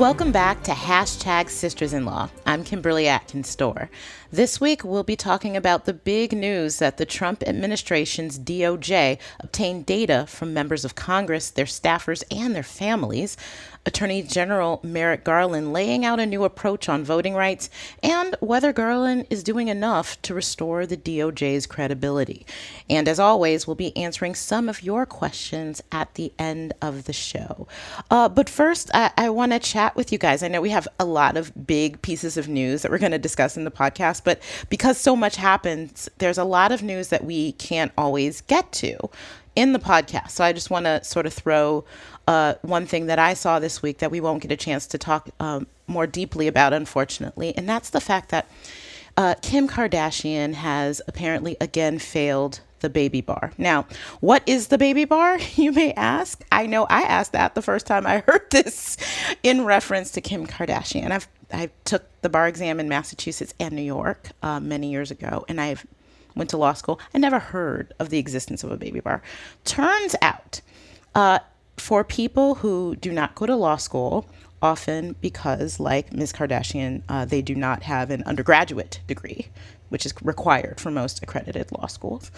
Welcome back to Hashtag Sisters-in-Law. I'm Kimberly Atkins-Storr. This week, we'll be talking about the big news that the Trump administration's DOJ obtained data from members of Congress, their staffers, and their families. Attorney General Merrick Garland laying out a new approach on voting rights, and whether Garland is doing enough to restore the DOJ's credibility. And as always, we'll be answering some of your questions at the end of the show. But first, I want to chat with you guys. I know we have a lot of big pieces of news that we're going to discuss in the podcast, but because so much happens, there's a lot of news that we can't always get to in the podcast. So I just want to sort of throw one thing that I saw this week that we won't get a chance to talk more deeply about, unfortunately, and that's the fact that Kim Kardashian has apparently again failed the baby bar. Now, what is the baby bar, you may ask? I know I asked that the first time I heard this in reference to Kim Kardashian. I took the bar exam in Massachusetts and New York many years ago, and I went to law school. I never heard of the existence of a baby bar. Turns out, for people who do not go to law school, often because, like Ms. Kardashian, they do not have an undergraduate degree, which is required for most accredited law schools.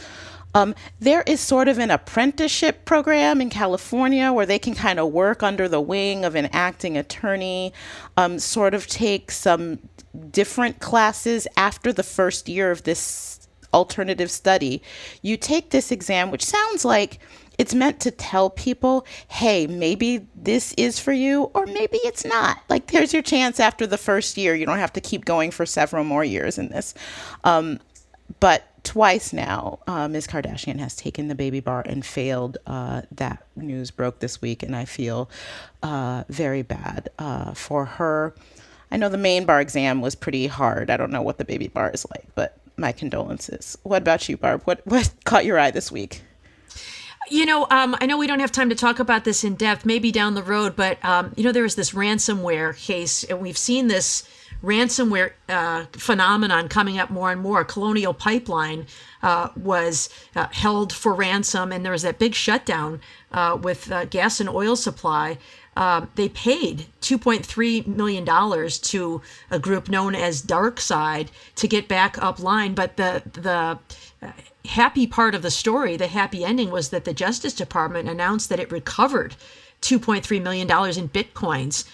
There is sort of an apprenticeship program in California where they can kind of work under the wing of an acting attorney, sort of take some different classes after the first year of this alternative study. You take this exam, which sounds like it's meant to tell people, hey, maybe this is for you, or maybe it's not. Like, there's your chance after the first year. You don't have to keep going for several more years in this. But twice now, Ms. Kardashian has taken the baby bar and failed. That news broke this week, and I feel very bad for her. I know the main bar exam was pretty hard. I don't know what the baby bar is like, but my condolences. What about you, Barb? What caught your eye this week? I know we don't have time to talk about this in depth, maybe down the road, but, there was this ransomware case, and we've seen this ransomware phenomenon coming up more and more. Colonial Pipeline was held for ransom, and there was that big shutdown with gas and oil supply. They paid $2.3 million to a group known as DarkSide to get back upline, but the happy part of the story, the happy ending, was that the Justice Department announced that it recovered $2.3 million in Bitcoins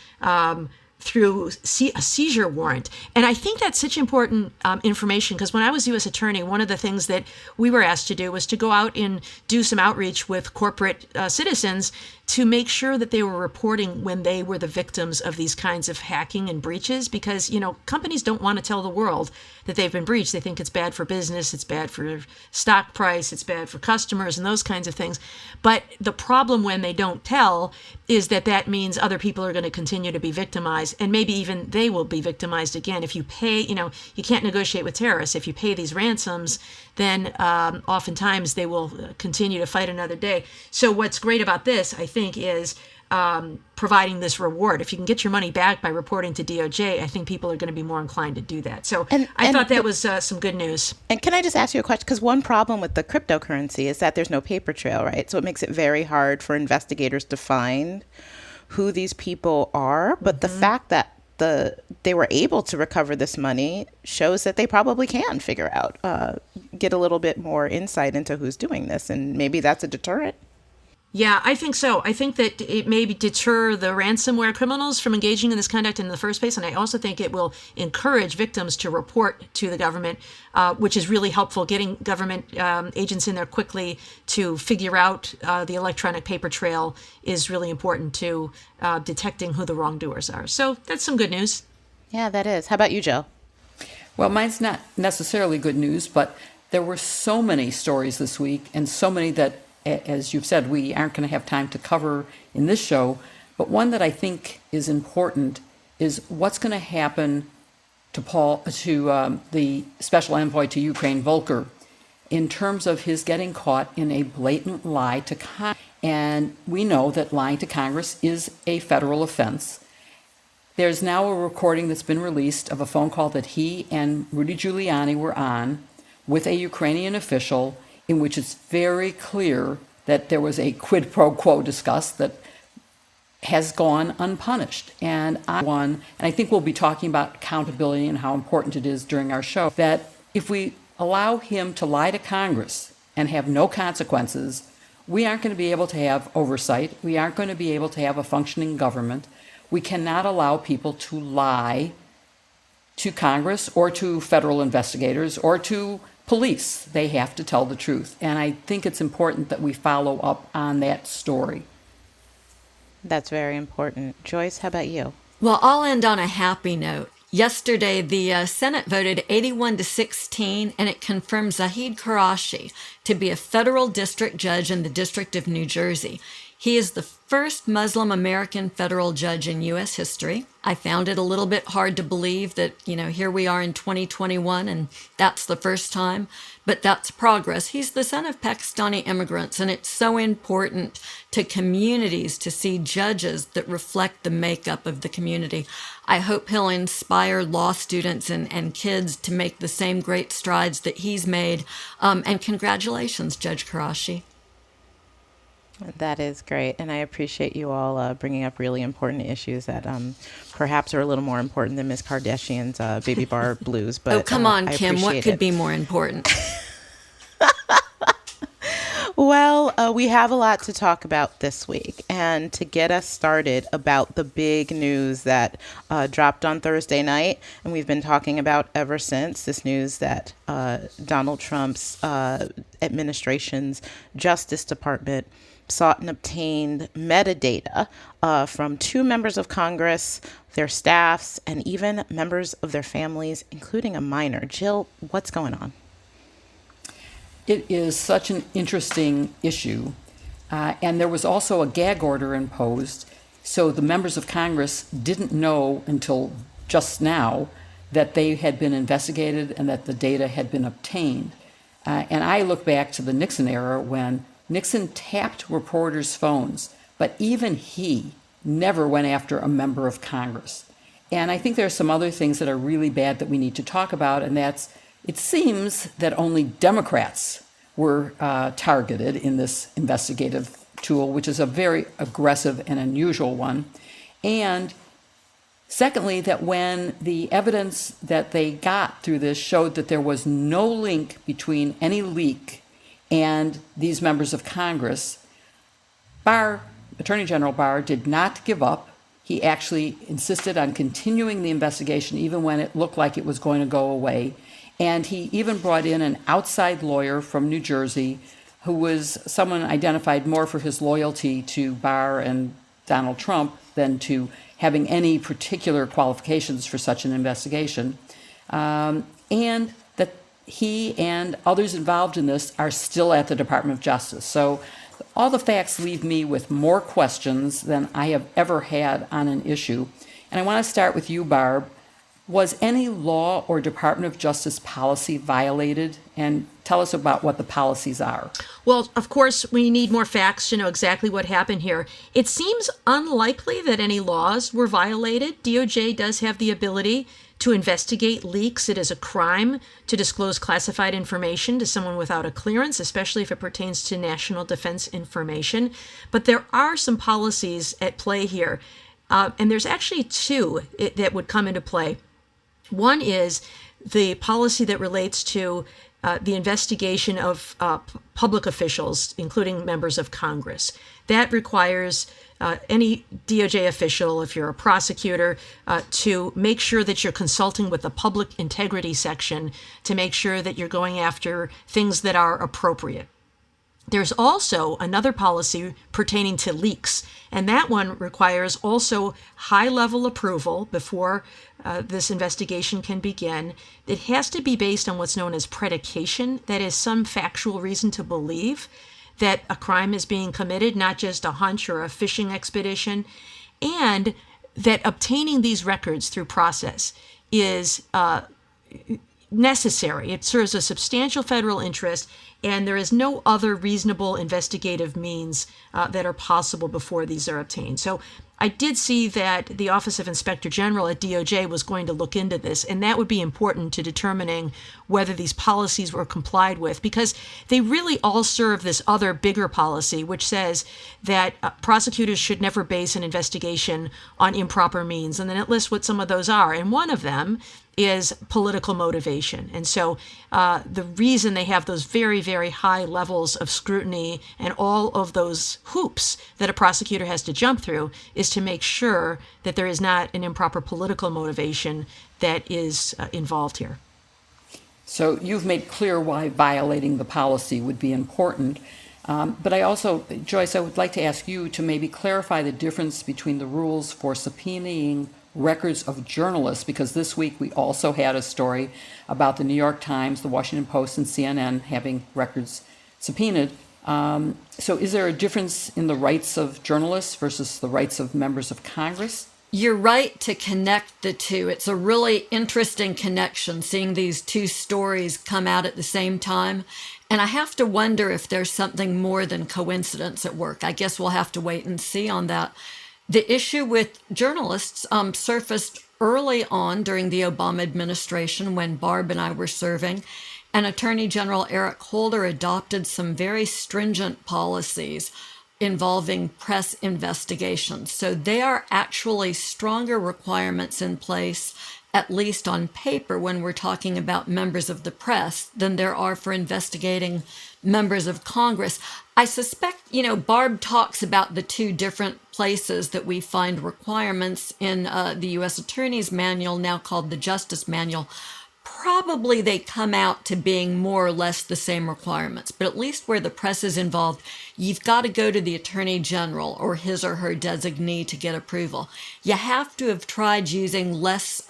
through a seizure warrant. And I think that's such important information, because when I was U.S. Attorney, one of the things that we were asked to do was to go out and do some outreach with corporate citizens to make sure that they were reporting when they were the victims of these kinds of hacking and breaches, because, companies don't want to tell the world that they've been breached. They think it's bad for business, it's bad for stock price, it's bad for customers and those kinds of things. But the problem when they don't tell is that means other people are going to continue to be victimized, and maybe even they will be victimized again. If you pay, you can't negotiate with terrorists. If you pay these ransoms, then oftentimes they will continue to fight another day. So what's great about this, I think, is providing this reward. If you can get your money back by reporting to DOJ, I think people are going to be more inclined to do that. So I thought that was some good news. And can I just ask you a question? Because one problem with the cryptocurrency is that there's no paper trail, right? So it makes it very hard for investigators to find who these people are. But the fact that they were able to recover this money shows that they probably can figure out, get a little bit more insight into who's doing this. And maybe that's a deterrent. Yeah, I think so. I think that it may deter the ransomware criminals from engaging in this conduct in the first place. And I also think it will encourage victims to report to the government, which is really helpful. Getting government agents in there quickly to figure out the electronic paper trail is really important to detecting who the wrongdoers are. So that's some good news. Yeah, that is. How about you, Jill? Well, mine's not necessarily good news, but there were so many stories this week, and so many that, as you've said, we aren't going to have time to cover in this show. But one that I think is important is what's going to happen to the special envoy to Ukraine, Volker, in terms of his getting caught in a blatant lie to Congress. And we know that lying to Congress is a federal offense. There's now a recording that's been released of a phone call that he and Rudy Giuliani were on with a Ukrainian official, in which it's very clear that there was a quid pro quo discussed, that has gone unpunished. And I think we'll be talking about accountability and how important it is during our show, that if we allow him to lie to Congress and have no consequences, we aren't going to be able to have oversight. We aren't going to be able to have a functioning government. We cannot allow people to lie to Congress or to federal investigators or to police. They have to tell the truth. And I think it's important that we follow up on that story. That's very important. Joyce, how about you? Well, I'll end on a happy note. Yesterday, the Senate voted 81-16, and it confirmed Zaheed Qureshi to be a federal district judge in the District of New Jersey. He is the first Muslim American federal judge in U.S. history. I found it a little bit hard to believe that, here we are in 2021 and that's the first time, but that's progress. He's the son of Pakistani immigrants, and it's so important to communities to see judges that reflect the makeup of the community. I hope he'll inspire law students and kids to make the same great strides that he's made. And congratulations, Judge Qureshi. That is great, and I appreciate you all bringing up really important issues that perhaps are a little more important than Ms. Kardashian's baby bar blues. But oh, come on, I Kim, what could it. be more important? Well, we have a lot to talk about this week, and to get us started about the big news that dropped on Thursday night, and we've been talking about ever since, this news that Donald Trump's administration's Justice Department sought and obtained metadata from 2 members of Congress, their staffs, and even members of their families, including a minor. Jill, what's going on? It is such an interesting issue. And there was also a gag order imposed. So the members of Congress didn't know until just now that they had been investigated and that the data had been obtained. And I look back to the Nixon era when Nixon tapped reporters' phones, but even he never went after a member of Congress. And I think there are some other things that are really bad that we need to talk about, and that's, it seems that only Democrats were targeted in this investigative tool, which is a very aggressive and unusual one. And secondly, that when the evidence that they got through this showed that there was no link between any leak and these members of Congress, Attorney General Barr did not give up. He actually insisted on continuing the investigation even when it looked like it was going to go away. And he even brought in an outside lawyer from New Jersey who was someone identified more for his loyalty to Barr and Donald Trump than to having any particular qualifications for such an investigation. And that he and others involved in this are still at the Department of Justice. So all the facts leave me with more questions than I have ever had on an issue. And I want to start with you, Barb. Was any law or Department of Justice policy violated? And tell us about what the policies are. Well, of course, we need more facts to know exactly what happened here. It seems unlikely that any laws were violated. DOJ does have the ability to investigate leaks. It is a crime to disclose classified information to someone without a clearance, especially if it pertains to national defense information. But there are some policies at play here. And there's actually 2 that would come into play. One is the policy that relates to the investigation of public officials, including members of Congress. That requires any DOJ official, if you're a prosecutor, to make sure that you're consulting with the public integrity section to make sure that you're going after things that are appropriate. There's also another policy pertaining to leaks, and that one requires also high-level approval before this investigation can begin. It has to be based on what's known as predication, that is some factual reason to believe that a crime is being committed, not just a hunch or a fishing expedition, and that obtaining these records through process is necessary. It serves a substantial federal interest, and there is no other reasonable investigative means that are possible before these are obtained. So I did see that the Office of Inspector General at DOJ was going to look into this, and that would be important to determining whether these policies were complied with, because they really all serve this other bigger policy, which says that prosecutors should never base an investigation on improper means. And then it lists what some of those are. And one of them is political motivation. And so the reason they have those very, very high levels of scrutiny and all of those hoops that a prosecutor has to jump through is to make sure that there is not an improper political motivation that is involved here. So you've made clear why violating the policy would be important. But I also, Joyce, I would like to ask you to maybe clarify the difference between the rules for subpoenaing records of journalists, because this week we also had a story about the New York Times, the Washington Post, and CNN having records subpoenaed. So is there a difference in the rights of journalists versus the rights of members of Congress? You're right to connect the two. It's a really interesting connection, seeing these two stories come out at the same time. And I have to wonder if there's something more than coincidence at work. I guess we'll have to wait and see on that. The issue with journalists surfaced early on during the Obama administration when Barb and I were serving, and Attorney General Eric Holder adopted some very stringent policies involving press investigations. So there are actually stronger requirements in place, at least on paper, when we're talking about members of the press than there are for investigating members of Congress. I suspect, Barb talks about the two different places that we find requirements in the U.S. Attorney's Manual, now called the Justice Manual. Probably they come out to being more or less the same requirements, but at least where the press is involved, you've got to go to the Attorney General or his or her designee to get approval. You have to have tried using less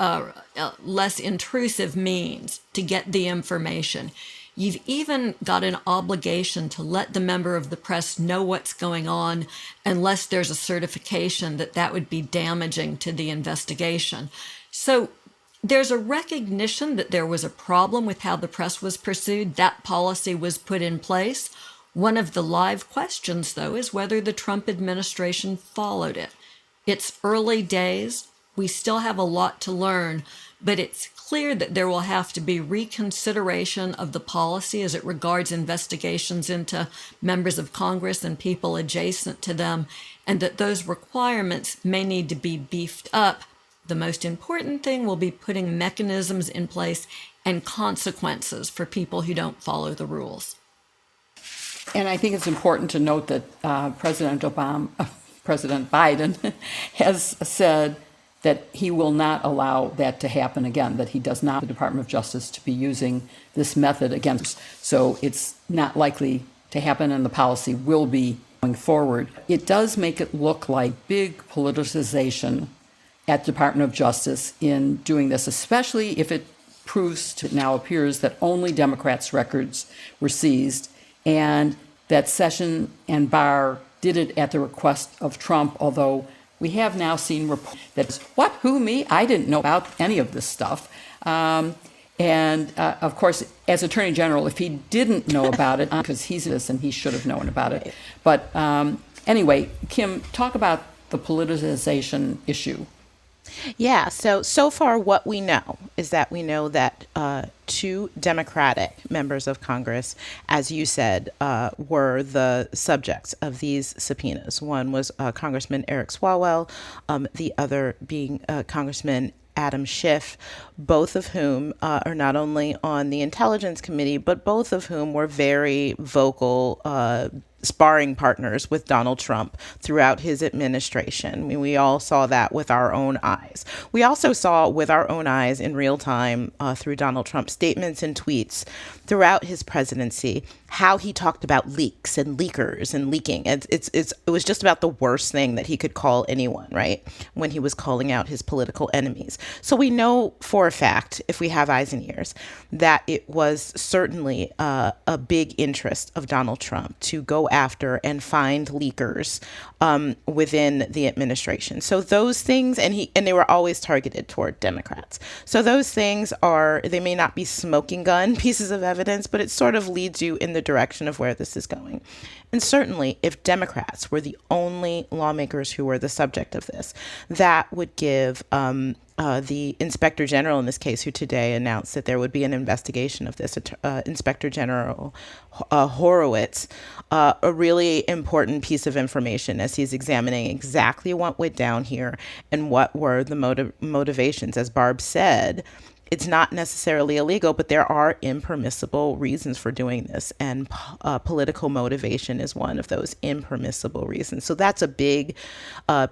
intrusive means to get the information. You've even got an obligation to let the member of the press know what's going on unless there's a certification that that would be damaging to the investigation. So there's a recognition that there was a problem with how the press was pursued. That policy was put in place. One of the live questions, though, is whether the Trump administration followed it. It's early days. We still have a lot to learn, but it's clear that there will have to be reconsideration of the policy as it regards investigations into members of Congress and people adjacent to them, and that those requirements may need to be beefed up. The most important thing will be putting mechanisms in place and consequences for people who don't follow the rules. And I think it's important to note that President Biden has said that he will not allow that to happen again, that he does not want the Department of Justice to be using this method against. So it's not likely to happen, and the policy will be going forward. It does make it look like big politicization at the Department of Justice in doing this, especially if it now appears that only Democrats' records were seized, and that Sessions and Barr did it at the request of Trump, although we have now seen reports that, what, who, me? I didn't know about any of this stuff. Of course, as Attorney General, if he didn't know about it, because he's this and he should have known about it. But anyway, Kim, talk about the politicization issue. Yeah, so far what we know is that we know that two Democratic members of Congress, as you said, were the subjects of these subpoenas. One was Congressman Eric Swalwell, the other being Congressman Adam Schiff, both of whom are not only on the Intelligence Committee, but both of whom were very vocal sparring partners with Donald Trump throughout his administration. I mean, we all saw that with our own eyes. We also saw with our own eyes in real time through Donald Trump's statements and tweets throughout his presidency how he talked about leaks and leakers and leaking. It was just about the worst thing that he could call anyone, right, when he was calling out his political enemies. So we know for a fact, if we have eyes and ears, that it was certainly a big interest of Donald Trump to go go after and find leakers within the administration. So those things, and they were always targeted toward Democrats. So those things they may not be smoking gun pieces of evidence, but it sort of leads you in the direction of where this is going. And certainly, if Democrats were the only lawmakers who were the subject of this, that would give the Inspector General in this case, who today announced that there would be an investigation of this, Inspector General Horowitz, a really important piece of information as he's examining exactly what went down here and what were the motivations. As Barb said, it's not necessarily illegal, but there are impermissible reasons for doing this. And political motivation is one of those impermissible reasons. So that's a big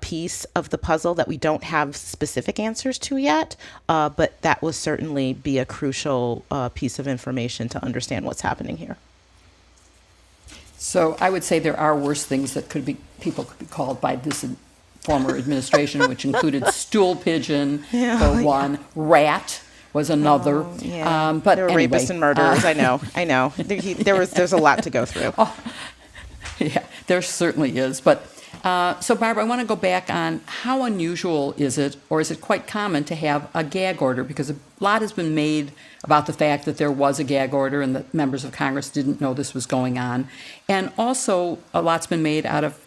piece of the puzzle that we don't have specific answers to yet. But that will certainly be a crucial piece of information to understand what's happening here. So I would say there are worse things that people could be called by this former administration, which included stool pigeon, one, rat was another. But there were anyway, rapists and murderers. I know. There's a lot to go through. Yeah, there certainly is. But so, Barbara, I want to go back on how unusual is it, or is it quite common to have a gag order? Because a lot has been made about the fact that there was a gag order and that members of Congress didn't know this was going on. And also, a lot's been made out of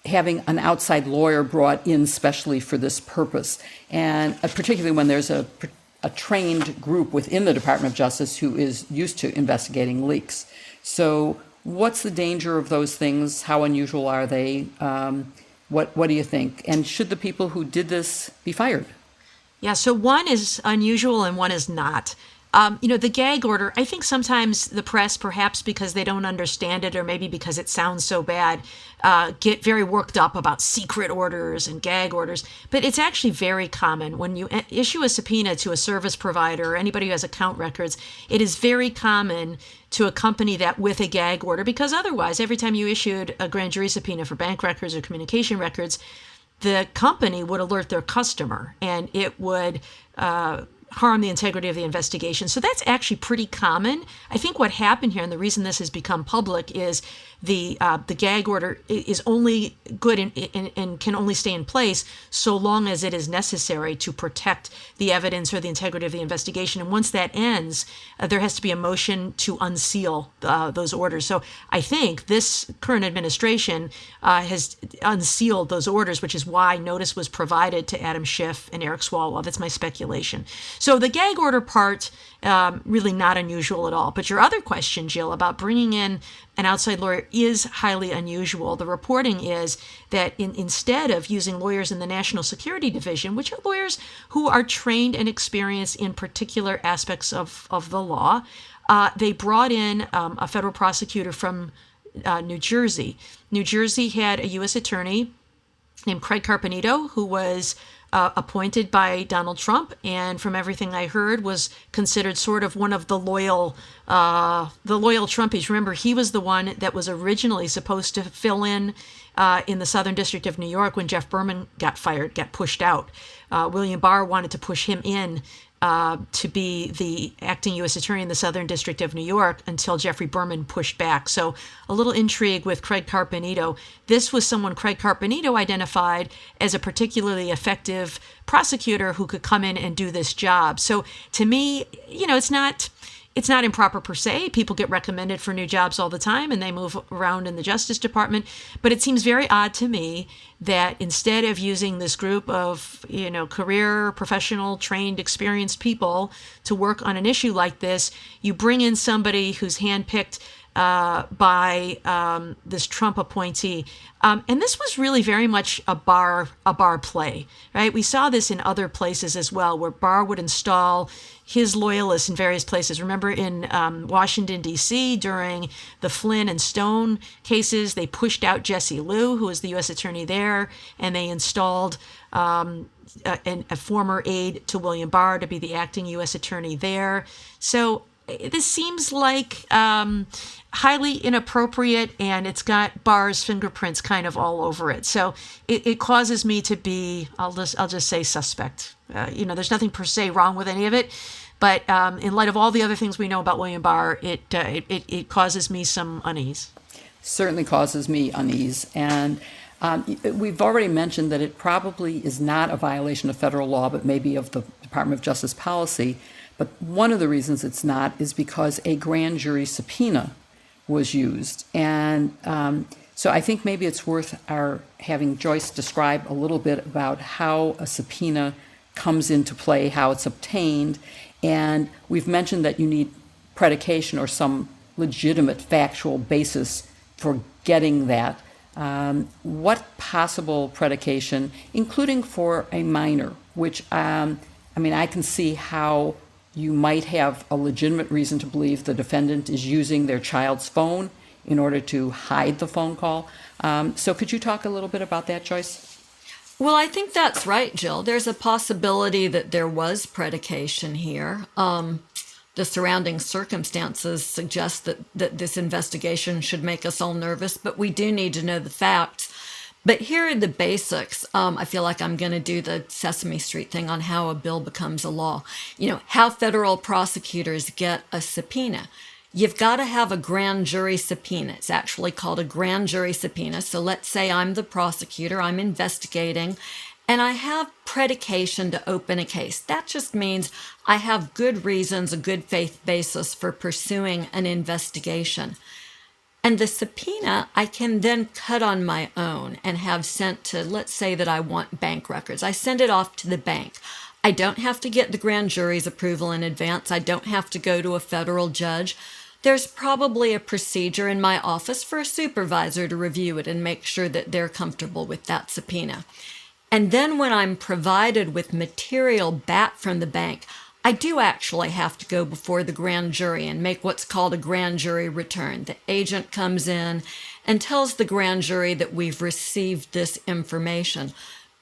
having an outside lawyer brought in specially for this purpose. And particularly when there's a trained group within the Department of Justice who is used to investigating leaks. So what's the danger of those things? How unusual are they? What do you think? And should the people who did this be fired? Yeah, so one is unusual and one is not. The gag order, I think sometimes the press, perhaps because they don't understand it or maybe because it sounds so bad, get very worked up about secret orders and gag orders. But it's actually very common when you issue a subpoena to a service provider or anybody who has account records. It is very common to accompany that with a gag order, because otherwise, every time you issued a grand jury subpoena for bank records or communication records, the company would alert their customer and it would harm the integrity of the investigation. So that's actually pretty common. I think what happened here, and the reason this has become public, is the gag order is only good and can only stay in place so long as it is necessary to protect the evidence or the integrity of the investigation. And once that ends, there has to be a motion to unseal those orders. So I think this current administration has unsealed those orders, which is why notice was provided to Adam Schiff and Eric Swalwell. That's my speculation. So the gag order part, really not unusual at all. But your other question, Jill, about bringing in an outside lawyer is highly unusual. The reporting is that instead of using lawyers in the National Security Division, which are lawyers who are trained and experienced in particular aspects of the law, they brought in a federal prosecutor from New Jersey. New Jersey had a U.S. attorney named Craig Carpenito, who was appointed by Donald Trump, and from everything I heard, was considered sort of one of the loyal Trumpies. Remember, he was the one that was originally supposed to fill in the Southern District of New York when Jeff Berman got pushed out. William Barr wanted to push him in to be the acting U.S. attorney in the Southern District of New York until Jeffrey Berman pushed back. So a little intrigue with Craig Carpenito. This was someone Craig Carpenito identified as a particularly effective prosecutor who could come in and do this job. So to me, it's not improper per se. People get recommended for new jobs all the time and they move around in the Justice Department. But it seems very odd to me that instead of using this group of, career, professional, trained, experienced people to work on an issue like this, you bring in somebody who's handpicked by this Trump appointee. And this was really very much a Barr play, right? We saw this in other places as well, where Barr would install his loyalists in various places. Remember in Washington, D.C., during the Flynn and Stone cases, they pushed out Jesse Liu, who was the U.S. attorney there, and they installed a former aide to William Barr to be the acting U.S. attorney there. So this seems like highly inappropriate, and it's got Barr's fingerprints kind of all over it. So it causes me to be, I'll just say suspect. There's nothing per se wrong with any of it, but in light of all the other things we know about William Barr, it causes me some unease. certainly causes me unease. And we've already mentioned that it probably is not a violation of federal law, but maybe of the Department of Justice policy. But one of the reasons it's not is because a grand jury subpoena was used. And so I think maybe it's worth our having Joyce describe a little bit about how a subpoena comes into play, how it's obtained. And we've mentioned that you need predication or some legitimate factual basis for getting that. What possible predication, including for a minor, which, I can see how you might have a legitimate reason to believe the defendant is using their child's phone in order to hide the phone call. So could you talk a little bit about that, Joyce? Well, I think that's right, Jill. There's a possibility that there was predication here. The surrounding circumstances suggest that this investigation should make us all nervous, but we do need to know the facts. But here are the basics. I feel like I'm going to do the Sesame Street thing on how a bill becomes a law. How federal prosecutors get a subpoena. You've got to have a grand jury subpoena. It's actually called a grand jury subpoena. So let's say I'm the prosecutor, I'm investigating, and I have predication to open a case. That just means I have good reasons, a good faith basis for pursuing an investigation. And the subpoena I can then cut on my own and have sent to, let's say that I want bank records. I send it off to the bank. I don't have to get the grand jury's approval in advance. I don't have to go to a federal judge. There's probably a procedure in my office for a supervisor to review it and make sure that they're comfortable with that subpoena. And then when I'm provided with material back from the bank, I do actually have to go before the grand jury and make what's called a grand jury return. The agent comes in and tells the grand jury that we've received this information.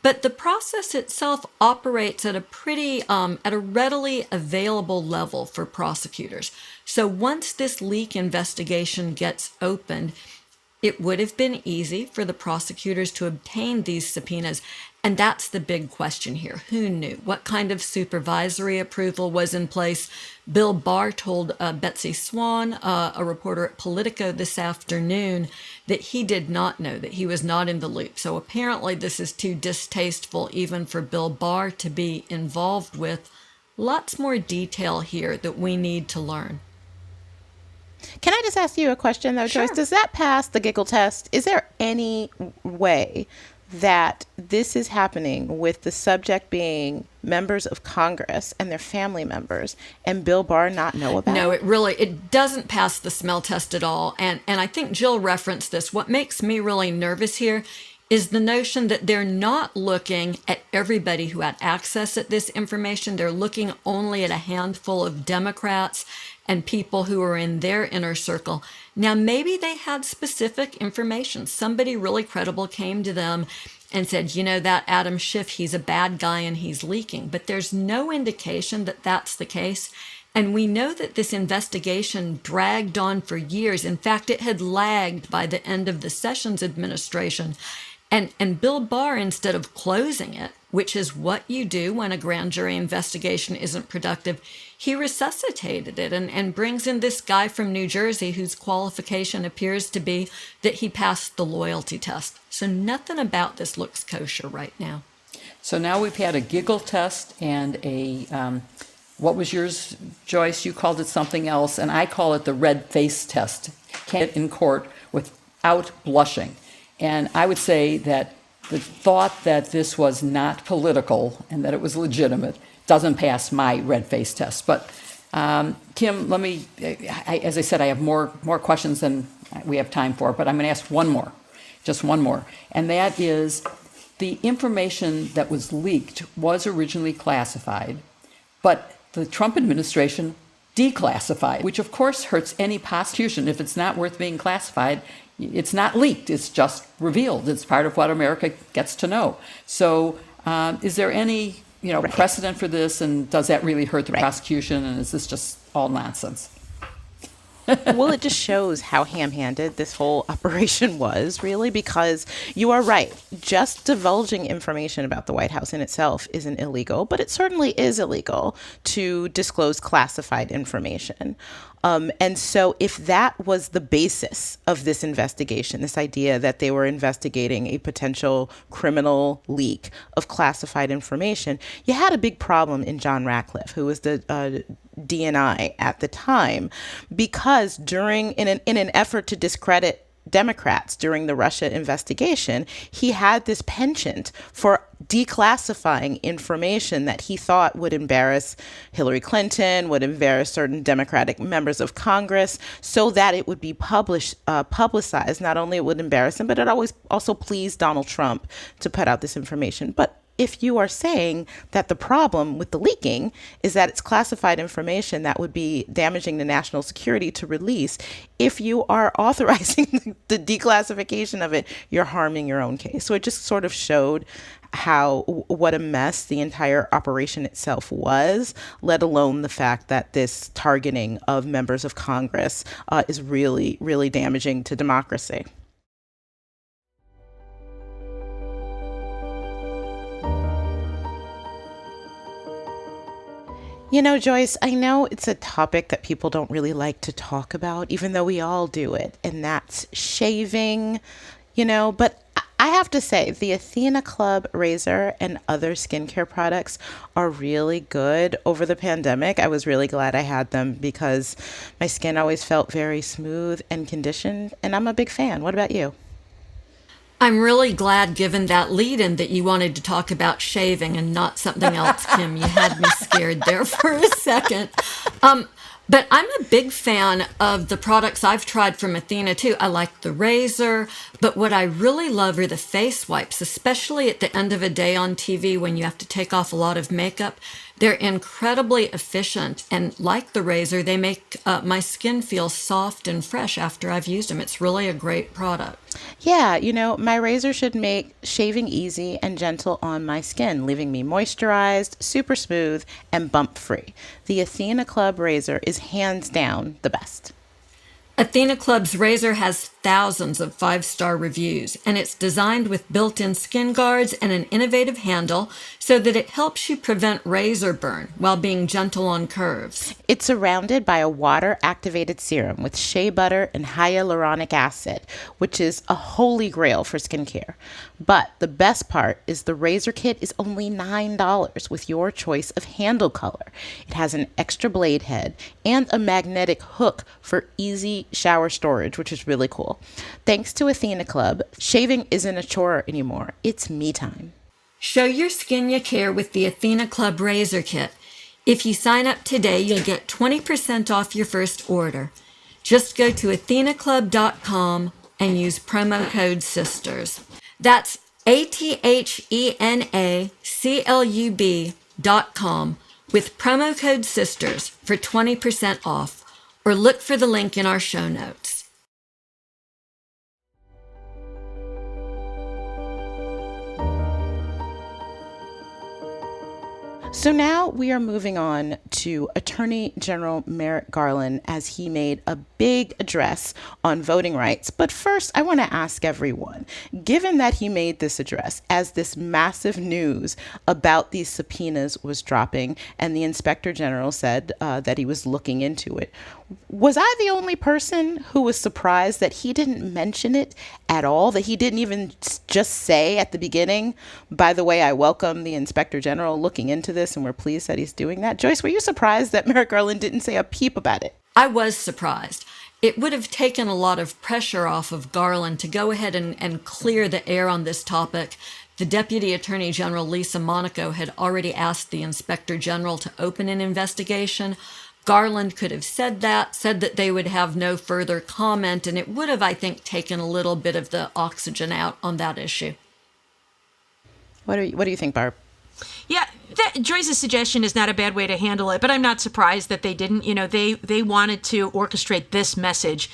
But the process itself operates at a readily available level for prosecutors. So once this leak investigation gets opened, it would have been easy for the prosecutors to obtain these subpoenas. And that's the big question here. Who knew? What kind of supervisory approval was in place? Bill Barr told Betsy Swan, a reporter at Politico this afternoon, that he did not know, that he was not in the loop. So apparently this is too distasteful even for Bill Barr to be involved with. Lots more detail here that we need to learn. Can I just ask you a question, though, Sure. Joyce? Does that pass the giggle test? Is there any way that this is happening with the subject being members of Congress and their family members and Bill Barr not know about No, it? it doesn't pass the smell test at all. And I think Jill referenced this. What makes me really nervous here is the notion that they're not looking at everybody who had access at this information. They're looking only at a handful of Democrats and people who are in their inner circle. Now, maybe they had specific information. Somebody really credible came to them and said, that Adam Schiff, he's a bad guy and he's leaking. But there's no indication that that's the case. And we know that this investigation dragged on for years. In fact, it had lagged by the end of the Sessions administration. And Bill Barr, instead of closing it, which is what you do when a grand jury investigation isn't productive, he resuscitated it and brings in this guy from New Jersey whose qualification appears to be that he passed the loyalty test. So nothing about this looks kosher right now. So now we've had a giggle test and what was yours, Joyce? You called it something else, and I call it the red face test. Can't get in court without blushing. And I would say that the thought that this was not political and that it was legitimate doesn't pass my red face test. But Kim, as I said, I have more questions than we have time for, but I'm going to ask just one more. And that is, the information that was leaked was originally classified, but the Trump administration declassified, which of course hurts any prosecution. If it's not worth being classified, it's not leaked, it's just revealed. It's part of what America gets to know. So is there any precedent for this, and does that really hurt the prosecution, and is this just all nonsense? Well, it just shows how ham-handed this whole operation was, really, because you are right. Just divulging information about the White House in itself isn't illegal, but it certainly is illegal to disclose classified information. And so if that was the basis of this investigation, this idea that they were investigating a potential criminal leak of classified information, you had a big problem in John Ratcliffe, who was the DNI at the time, because in an effort to discredit Democrats during the Russia investigation, he had this penchant for declassifying information that he thought would embarrass Hillary Clinton, would embarrass certain Democratic members of Congress, so that it would be publicized. Not only it would embarrass him, but it always also pleased Donald Trump to put out this information. But if you are saying that the problem with the leaking is that it's classified information that would be damaging to national security to release, if you are authorizing the declassification of it, you're harming your own case. So it just sort of showed what a mess the entire operation itself was, let alone the fact that this targeting of members of Congress is really, really damaging to democracy. You know, Joyce, I know it's a topic that people don't really like to talk about, even though we all do it, and that's shaving, but I have to say, the Athena Club razor and other skincare products are really good over the pandemic. I was really glad I had them because my skin always felt very smooth and conditioned, and I'm a big fan. What about you? I'm really glad, given that lead-in, that you wanted to talk about shaving and not something else, Kim. You had me scared there for a second. But I'm a big fan of the products I've tried from Athena, too. I like the razor, but what I really love are the face wipes, especially at the end of a day on TV when you have to take off a lot of makeup. They're incredibly efficient, and like the razor, they make my skin feel soft and fresh after I've used them. It's really a great product. Yeah, my razor should make shaving easy and gentle on my skin, leaving me moisturized, super smooth, and bump free. The Athena Club razor is hands down the best. Athena Club's razor has thousands of 5-star reviews, and it's designed with built-in skin guards and an innovative handle so that it helps you prevent razor burn while being gentle on curves. It's surrounded by a water-activated serum with shea butter and hyaluronic acid, which is a holy grail for skincare. But the best part is the razor kit is only $9 with your choice of handle color. It has an extra blade head and a magnetic hook for easy shower storage, which is really cool. Thanks to Athena Club, shaving isn't a chore anymore. It's me time. Show your skin you care with the Athena Club razor kit. If you sign up today, you'll get 20% off your first order. Just go to athenaclub.com and use promo code SISTERS. That's athenaclub.com with promo code SISTERS for 20% off, or look for the link in our show notes. So now we are moving on to Attorney General Merrick Garland as he made a big address on voting rights. But first, I want to ask everyone, given that he made this address as this massive news about these subpoenas was dropping and the Inspector General said that he was looking into it, was I the only person who was surprised that he didn't mention it at all, that he didn't even just say at the beginning, by the way, I welcome the Inspector General looking into this and we're pleased that he's doing that? Joyce, were you surprised that Merrick Garland didn't say a peep about it? I was surprised. It would have taken a lot of pressure off of Garland to go ahead and clear the air on this topic. The Deputy Attorney General, Lisa Monaco, had already asked the Inspector General to open an investigation. Garland could have said that they would have no further comment, and it would have, I think, taken a little bit of the oxygen out on that issue. What do you think, Barb? Yeah, Joyce's suggestion is not a bad way to handle it, but I'm not surprised that they didn't. They wanted to orchestrate this message.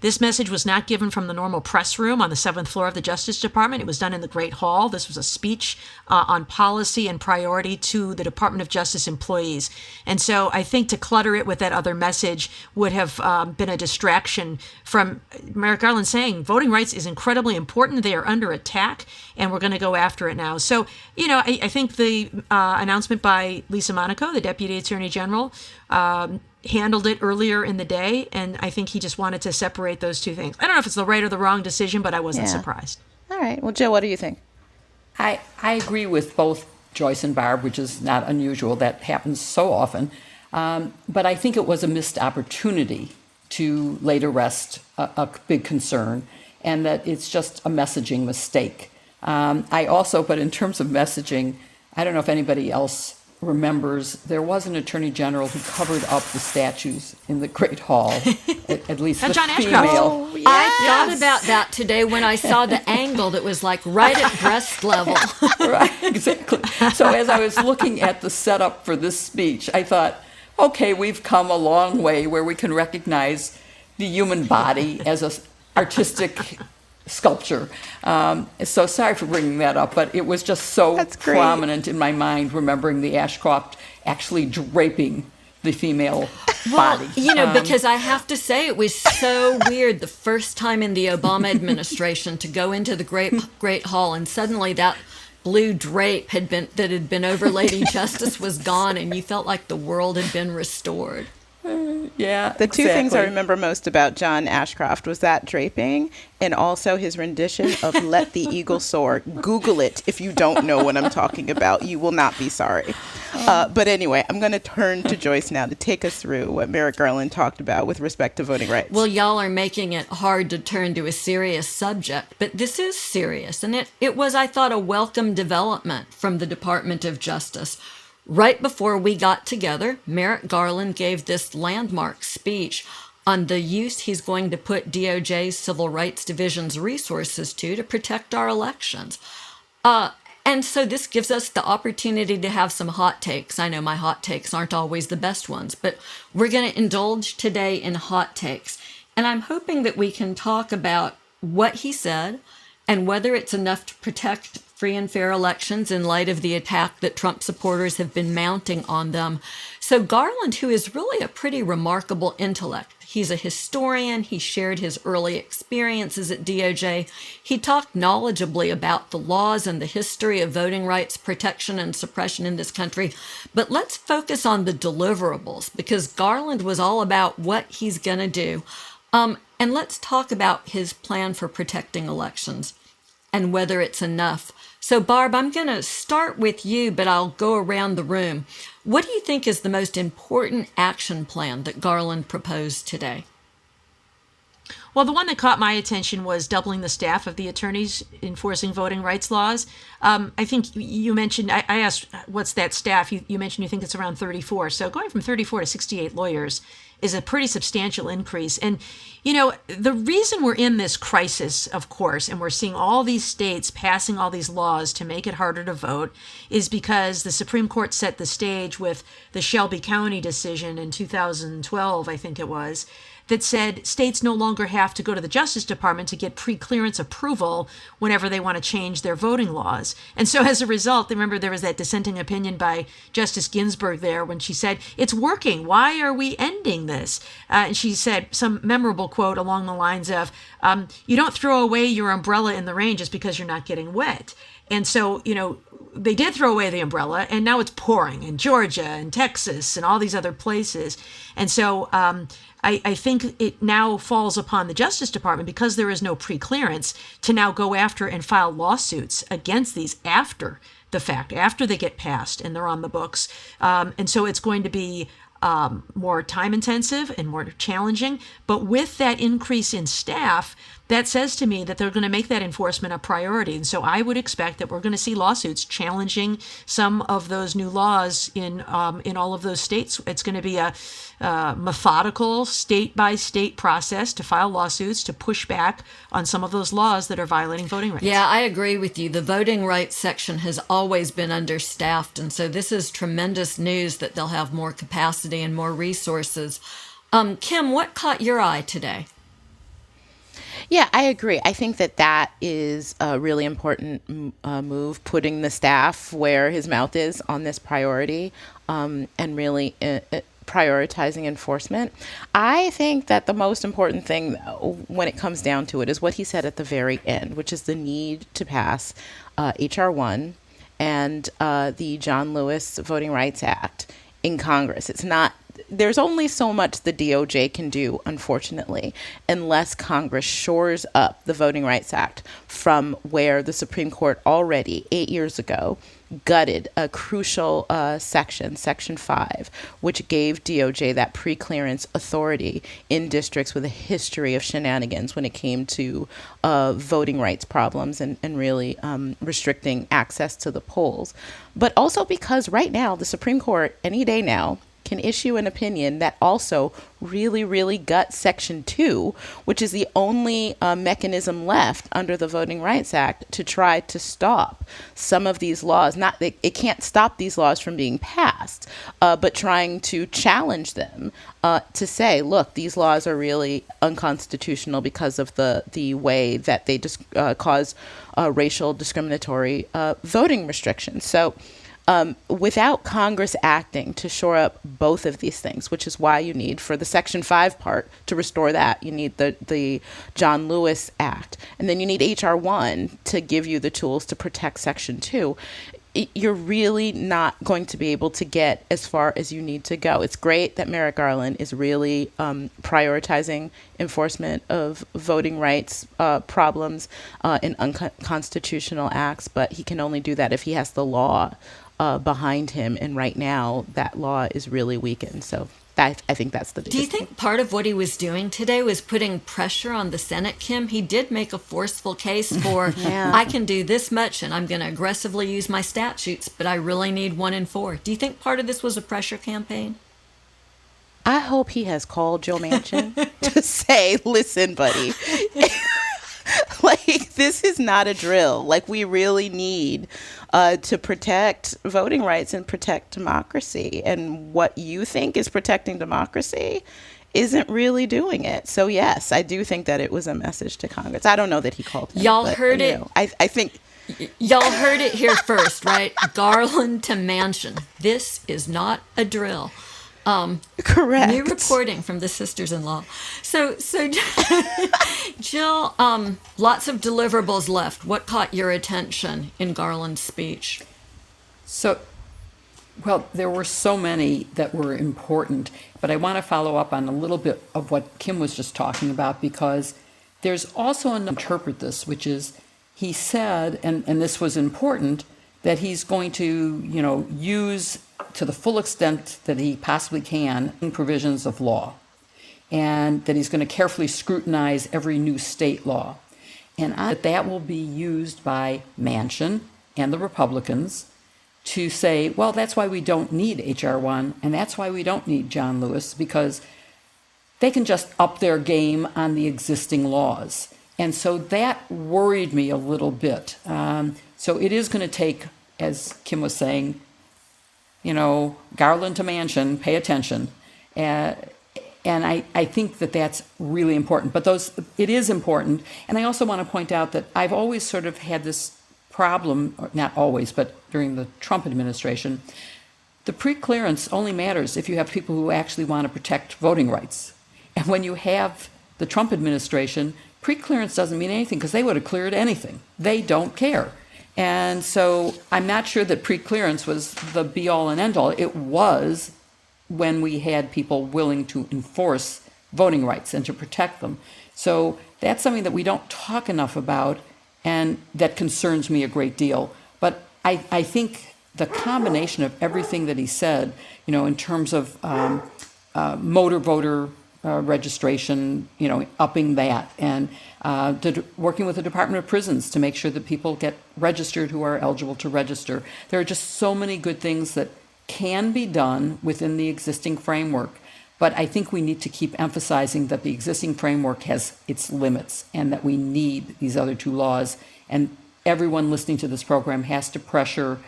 This message was not given from the normal press room on the 7th floor of the Justice Department. It was done in the Great Hall. This was a speech on policy and priority to the Department of Justice employees. And so I think to clutter it with that other message would have been a distraction from Merrick Garland saying voting rights is incredibly important. They are under attack, and we're going to go after it now. So, I think the announcement by Lisa Monaco, the Deputy Attorney General, handled it earlier in the day, and I think he just wanted to separate those two things. I don't know if it's the right or the wrong decision, but I wasn't surprised. All right. Well, Jill, what do you think? I agree with both Joyce and Barb, which is not unusual. That happens so often. But I think it was a missed opportunity to lay to rest a big concern, and that it's just a messaging mistake. But in terms of messaging, I don't know if anybody else remembers, there was an attorney general who covered up the statues in the Great Hall, at least the John female. Ashcroft. Oh, I thought about that today when I saw the angle that was like right at breast level. Right, exactly. So as I was looking at the setup for this speech, I thought, okay, we've come a long way where we can recognize the human body as an artistic sculpture. So sorry for bringing that up, but it was just so prominent in my mind, remembering the Ashcroft actually draping the female body. Because I have to say it was so weird the first time in the Obama administration to go into the Great Hall, and suddenly that blue drape that had been over Lady Justice was gone, and you felt like the world had been restored. Yeah, the two things I remember most about John Ashcroft was that draping and also his rendition of Let the Eagle Soar. Google it if you don't know what I'm talking about. You will not be sorry. But anyway, I'm going to turn to Joyce now to take us through what Merrick Garland talked about with respect to voting rights. Well, y'all are making it hard to turn to a serious subject, but this is serious. And it was, I thought, a welcome development from the Department of Justice. Right before we got together, Merrick Garland gave this landmark speech on the use he's going to put DOJ's Civil Rights Division's resources to protect our elections. And so this gives us the opportunity to have some hot takes. I know my hot takes aren't always the best ones, but we're going to indulge today in hot takes. And I'm hoping that we can talk about what he said and whether it's enough to protect free and fair elections in light of the attack that Trump supporters have been mounting on them. So Garland, who is really a pretty remarkable intellect, he's a historian, he shared his early experiences at DOJ, he talked knowledgeably about the laws and the history of voting rights protection and suppression in this country. But let's focus on the deliverables, because Garland was all about what he's going to do. And let's talk about his plan for protecting elections and whether it's enough. So, Barb, I'm going to start with you, but I'll go around the room. What do you think is the most important action plan that Garland proposed today? Well, the one that caught my attention was doubling the staff of the attorneys enforcing voting rights laws. I think you mentioned, I asked, what's that staff? You mentioned you think it's around 34. So going from 34 to 68 lawyers is a pretty substantial increase. And, the reason we're in this crisis, of course, and we're seeing all these states passing all these laws to make it harder to vote, is because the Supreme Court set the stage with the Shelby County decision in 2012, I think it was, that said states no longer have to go to the Justice Department to get pre-clearance approval whenever they want to change their voting laws. And so as a result, remember there was that dissenting opinion by Justice Ginsburg there when she said, it's working. Why are we ending this? And she said some memorable quote along the lines of, you don't throw away your umbrella in the rain just because you're not getting wet. And so, they did throw away the umbrella, and now it's pouring in Georgia and Texas and all these other places. And so I think it now falls upon the Justice Department, because there is no pre-clearance, to now go after and file lawsuits against these after the fact, after they get passed and they're on the books. And so it's going to be more time intensive and more challenging. But with that increase in staff, that says to me that they're going to make that enforcement a priority. And so I would expect that we're going to see lawsuits challenging some of those new laws in all of those states. It's going to be a methodical state-by-state process to file lawsuits to push back on some of those laws that are violating voting rights. Yeah, I agree with you. The voting rights section has always been understaffed, and so this is tremendous news that they'll have more capacity and more resources. Kim, what caught your eye today? Yeah, I agree. I think that is a really important move, putting the staff where his mouth is on this priority, and really prioritizing enforcement. I think that the most important thing, though, when it comes down to it, is what he said at the very end, which is the need to pass H.R. 1 and the John Lewis Voting Rights Act in Congress. There's only so much the DOJ can do, unfortunately, unless Congress shores up the Voting Rights Act from where the Supreme Court already 8 years ago gutted a crucial section, Section 5, which gave DOJ that pre-clearance authority in districts with a history of shenanigans when it came to voting rights problems and really restricting access to the polls. But also because right now, the Supreme Court, any day now, can issue an opinion that also really, really guts Section 2, which is the only mechanism left under the Voting Rights Act to try to stop some of these laws. It can't stop these laws from being passed, but trying to challenge them to say, look, these laws are really unconstitutional because of the way that they cause racial discriminatory voting restrictions. So without Congress acting to shore up both of these things, which is why you need, for the Section 5 part, to restore that, you need the John Lewis Act. And then you need H.R. 1 to give you the tools to protect Section 2. You're really not going to be able to get as far as you need to go. It's great that Merrick Garland is really prioritizing enforcement of voting rights problems in unconstitutional acts, but he can only do that if he has the law behind him, and right now that law is really weakened. So I think that's the biggest Do you think part of what he was doing today was putting pressure on the Senate, Kim? He did make a forceful case for, I can do this much and I'm going to aggressively use my statutes, but I really need 1 in 4. Do you think part of this was a pressure campaign? I hope he has called Joe Manchin to say, listen, buddy, this is not a drill. We really need to protect voting rights and protect democracy. And what you think is protecting democracy isn't really doing it. So, yes, I do think that it was a message to Congress. I don't know that he called him. Y'all heard it. I think... Y'all heard it here first, right? Garland to Manchin. This is not a drill. Correct. New reporting from the sisters-in-law. So Jill, lots of deliverables left. What caught your attention in Garland's speech? So, well, there were so many that were important, but I want to follow up on a little bit of what Kim was just talking about, because there's also an interpret this, which is he said, and this was important, that he's going to, use to the full extent that he possibly can provisions of law, and that he's going to carefully scrutinize every new state law, and that will be used by Manchin and the Republicans to say, well, that's why we don't need H.R. 1, and that's why we don't need John Lewis, because they can just up their game on the existing laws. And so that worried me a little bit. So it is going to take, as Kim was saying, Garland to Manchin, pay attention. And I think that that's really important. But it is important. And I also want to point out that I've always sort of had this problem, or not always, but during the Trump administration, the pre-clearance only matters if you have people who actually want to protect voting rights. And when you have the Trump administration, pre-clearance doesn't mean anything, because they would have cleared anything. They don't care. And so I'm not sure that pre-clearance was the be-all and end-all. It was when we had people willing to enforce voting rights and to protect them. So that's something that we don't talk enough about, and that concerns me a great deal. But I think the combination of everything that he said, in terms of motor voter registration, upping that, and working with the Department of Prisons to make sure that people get registered who are eligible to register. There are just so many good things that can be done within the existing framework. But I think we need to keep emphasizing that the existing framework has its limits and that we need these other two laws. And everyone listening to this program has to pressure.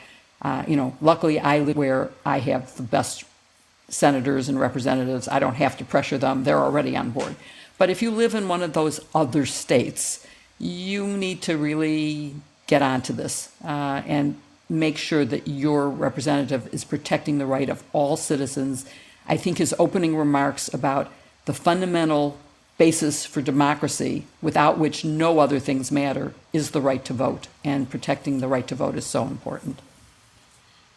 Luckily I live where I have the best senators and representatives. I don't have to pressure them. They're already on board. But if you live in one of those other states, you need to really get onto this and make sure that your representative is protecting the right of all citizens. I think his opening remarks about the fundamental basis for democracy, without which no other things matter, is the right to vote. And protecting the right to vote is so important.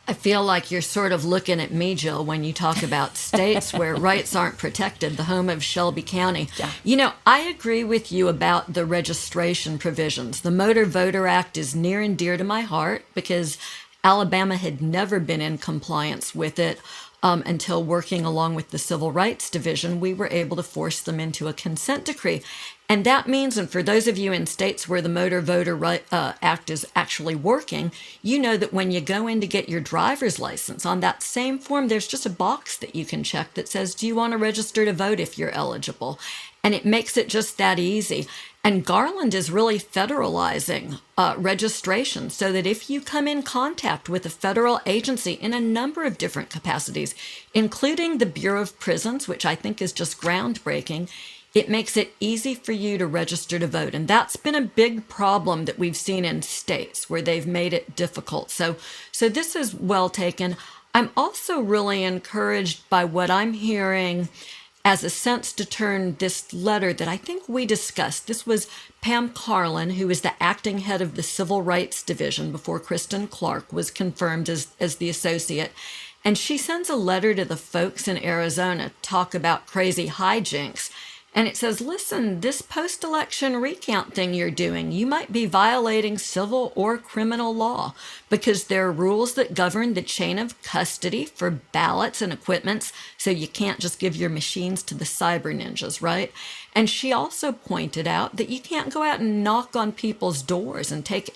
I feel like you're sort of looking at me, Jill, when you talk about states where rights aren't protected, the home of Shelby County. Yeah. I agree with you about the registration provisions. The Motor Voter Act is near and dear to my heart because Alabama had never been in compliance with it. Until working along with the Civil Rights Division, we were able to force them into a consent decree. And that means, and for those of you in states where the Motor Voter Act is actually working, you know that when you go in to get your driver's license, on that same form, there's just a box that you can check that says, do you want to register to vote if you're eligible? And it makes it just that easy. And Garland is really federalizing registration so that if you come in contact with a federal agency in a number of different capacities, including the Bureau of Prisons, which I think is just groundbreaking, it makes it easy for you to register to vote. And that's been a big problem that we've seen in states where they've made it difficult. So this is well taken. I'm also really encouraged by what I'm hearing as a sense to turn this letter that I think we discussed. This was Pam Carlin, who is the acting head of the Civil Rights Division before Kristen Clark was confirmed as the associate. And she sends a letter to the folks in Arizona, talk about crazy hijinks. And it says, listen, this post-election recount thing you're doing, you might be violating civil or criminal law because there are rules that govern the chain of custody for ballots and equipments, so you can't just give your machines to the cyber ninjas, right? And she also pointed out that you can't go out and knock on people's doors and take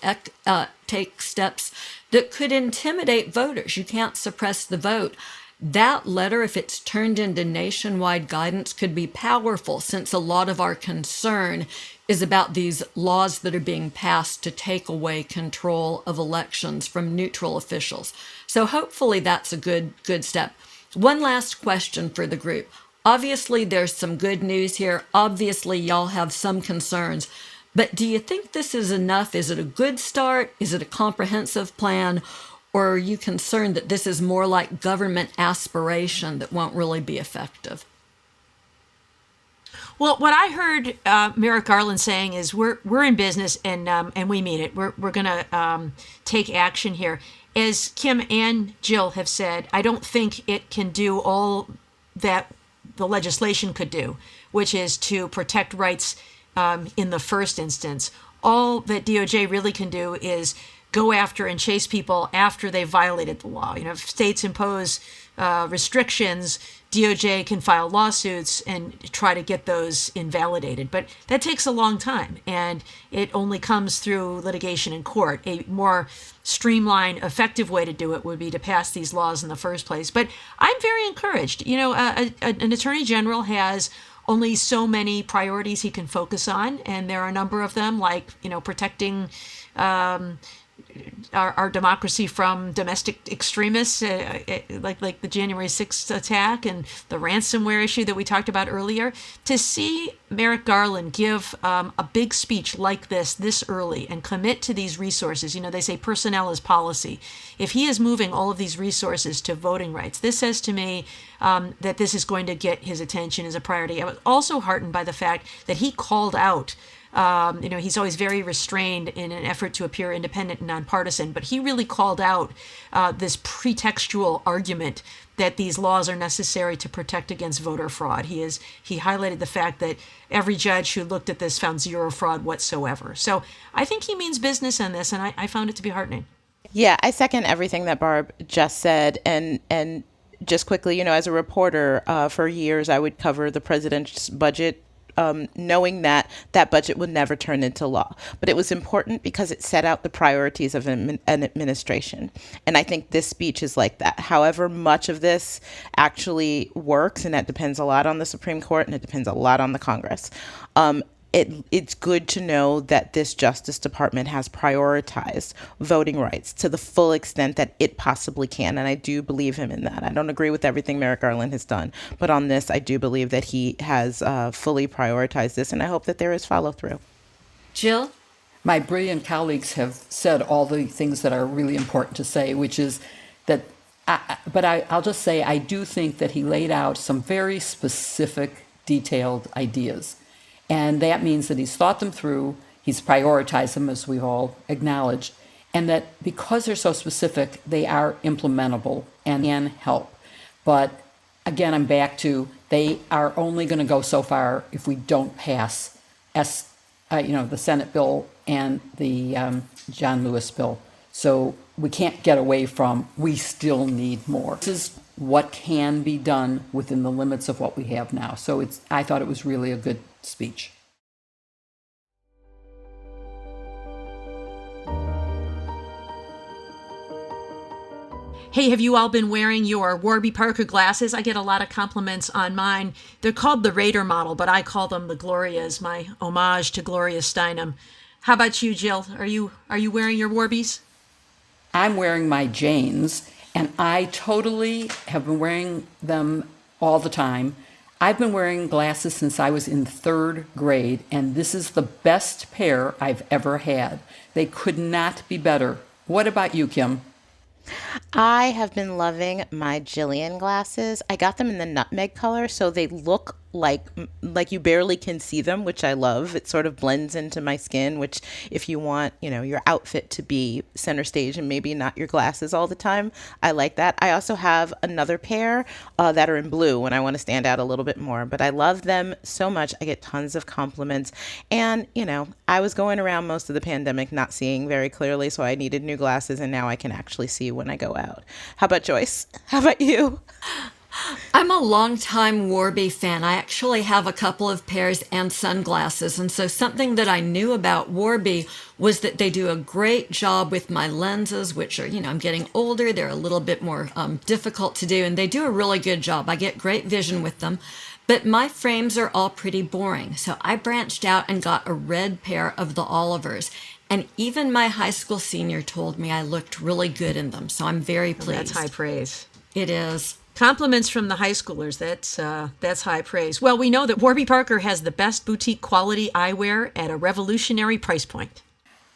steps that could intimidate voters. You can't suppress the vote. That letter, if it's turned into nationwide guidance, could be powerful, since a lot of our concern is about these laws that are being passed to take away control of elections from neutral officials. So hopefully that's a good step. One last question for the group. Obviously, there's some good news here. Obviously, y'all have some concerns. But do you think this is enough? Is it a good start? Is it a comprehensive plan? Or are you concerned that this is more like government aspiration that won't really be effective? Well, what I heard Merrick Garland saying is we're in business and we mean it. We're going to take action here. As Kim and Jill have said, I don't think it can do all that the legislation could do, which is to protect rights in the first instance. All that DOJ really can do is go after and chase people after they've violated the law. If states impose restrictions, DOJ can file lawsuits and try to get those invalidated. But that takes a long time, and it only comes through litigation in court. A more streamlined, effective way to do it would be to pass these laws in the first place. But I'm very encouraged. An attorney general has only so many priorities he can focus on, and there are a number of them, like protecting our democracy from domestic extremists, like the January 6th attack and the ransomware issue that we talked about earlier. To see Merrick Garland give a big speech like this early and commit to these resources, they say personnel is policy. If he is moving all of these resources to voting rights, this says to me that this is going to get his attention as a priority. I was also heartened by the fact that he called out he's always very restrained in an effort to appear independent and nonpartisan, but he really called out this pretextual argument that these laws are necessary to protect against voter fraud. He highlighted the fact that every judge who looked at this found zero fraud whatsoever. So I think he means business on this, and I found it to be heartening. Yeah, I second everything that Barb just said. And just quickly, as a reporter for years, I would cover the president's budget, knowing that that budget would never turn into law. But it was important because it set out the priorities of an administration. And I think this speech is like that. However much of this actually works, and that depends a lot on the Supreme Court and it depends a lot on the Congress. It's good to know that this Justice Department has prioritized voting rights to the full extent that it possibly can. And I do believe him in that. I don't agree with everything Merrick Garland has done, but on this, I do believe that he has fully prioritized this, and I hope that there is follow through. Jill? My brilliant colleagues have said all the things that are really important to say, which is that, I'll just say I do think that he laid out some very specific, detailed ideas. And that means that he's thought them through, he's prioritized them, as we've all acknowledged, and that because they're so specific, they are implementable and can help. But again, I'm back to they are only going to go so far if we don't pass the Senate bill and the John Lewis bill. So we can't get away from we still need more. This is what can be done within the limits of what we have now. So I thought it was really a good speech. Hey, have you all been wearing your Warby Parker glasses? I get a lot of compliments on mine. They're called the Raider model, but I call them the Glorias, my homage to Gloria Steinem. How about you, Jill? Are you wearing your Warbies? I'm wearing my Janes, and I totally have been wearing them all the time. I've been wearing glasses since I was in 3rd grade, and this is the best pair I've ever had. They could not be better. What about you, Kim? I have been loving my Jillian glasses. I got them in the nutmeg color, so they look like you barely can see them, which I love. It sort of blends into my skin, which if you want, your outfit to be center stage and maybe not your glasses all the time, I like that. I also have another pair that are in blue when I want to stand out a little bit more, but I love them so much. I get tons of compliments. And, I was going around most of the pandemic not seeing very clearly, so I needed new glasses, and now I can actually see when I go out. How about Joyce? How about you? I'm a longtime Warby fan. I actually have a couple of pairs and sunglasses. And so something that I knew about Warby was that they do a great job with my lenses, which are, I'm getting older. They're a little bit more difficult to do. And they do a really good job. I get great vision with them. But my frames are all pretty boring. So I branched out and got a red pair of the Olivers. And even my high school senior told me I looked really good in them. So I'm very pleased. That's high praise. It is. Compliments from the high schoolers. That's high praise. Well, we know that Warby Parker has the best boutique quality eyewear at a revolutionary price point.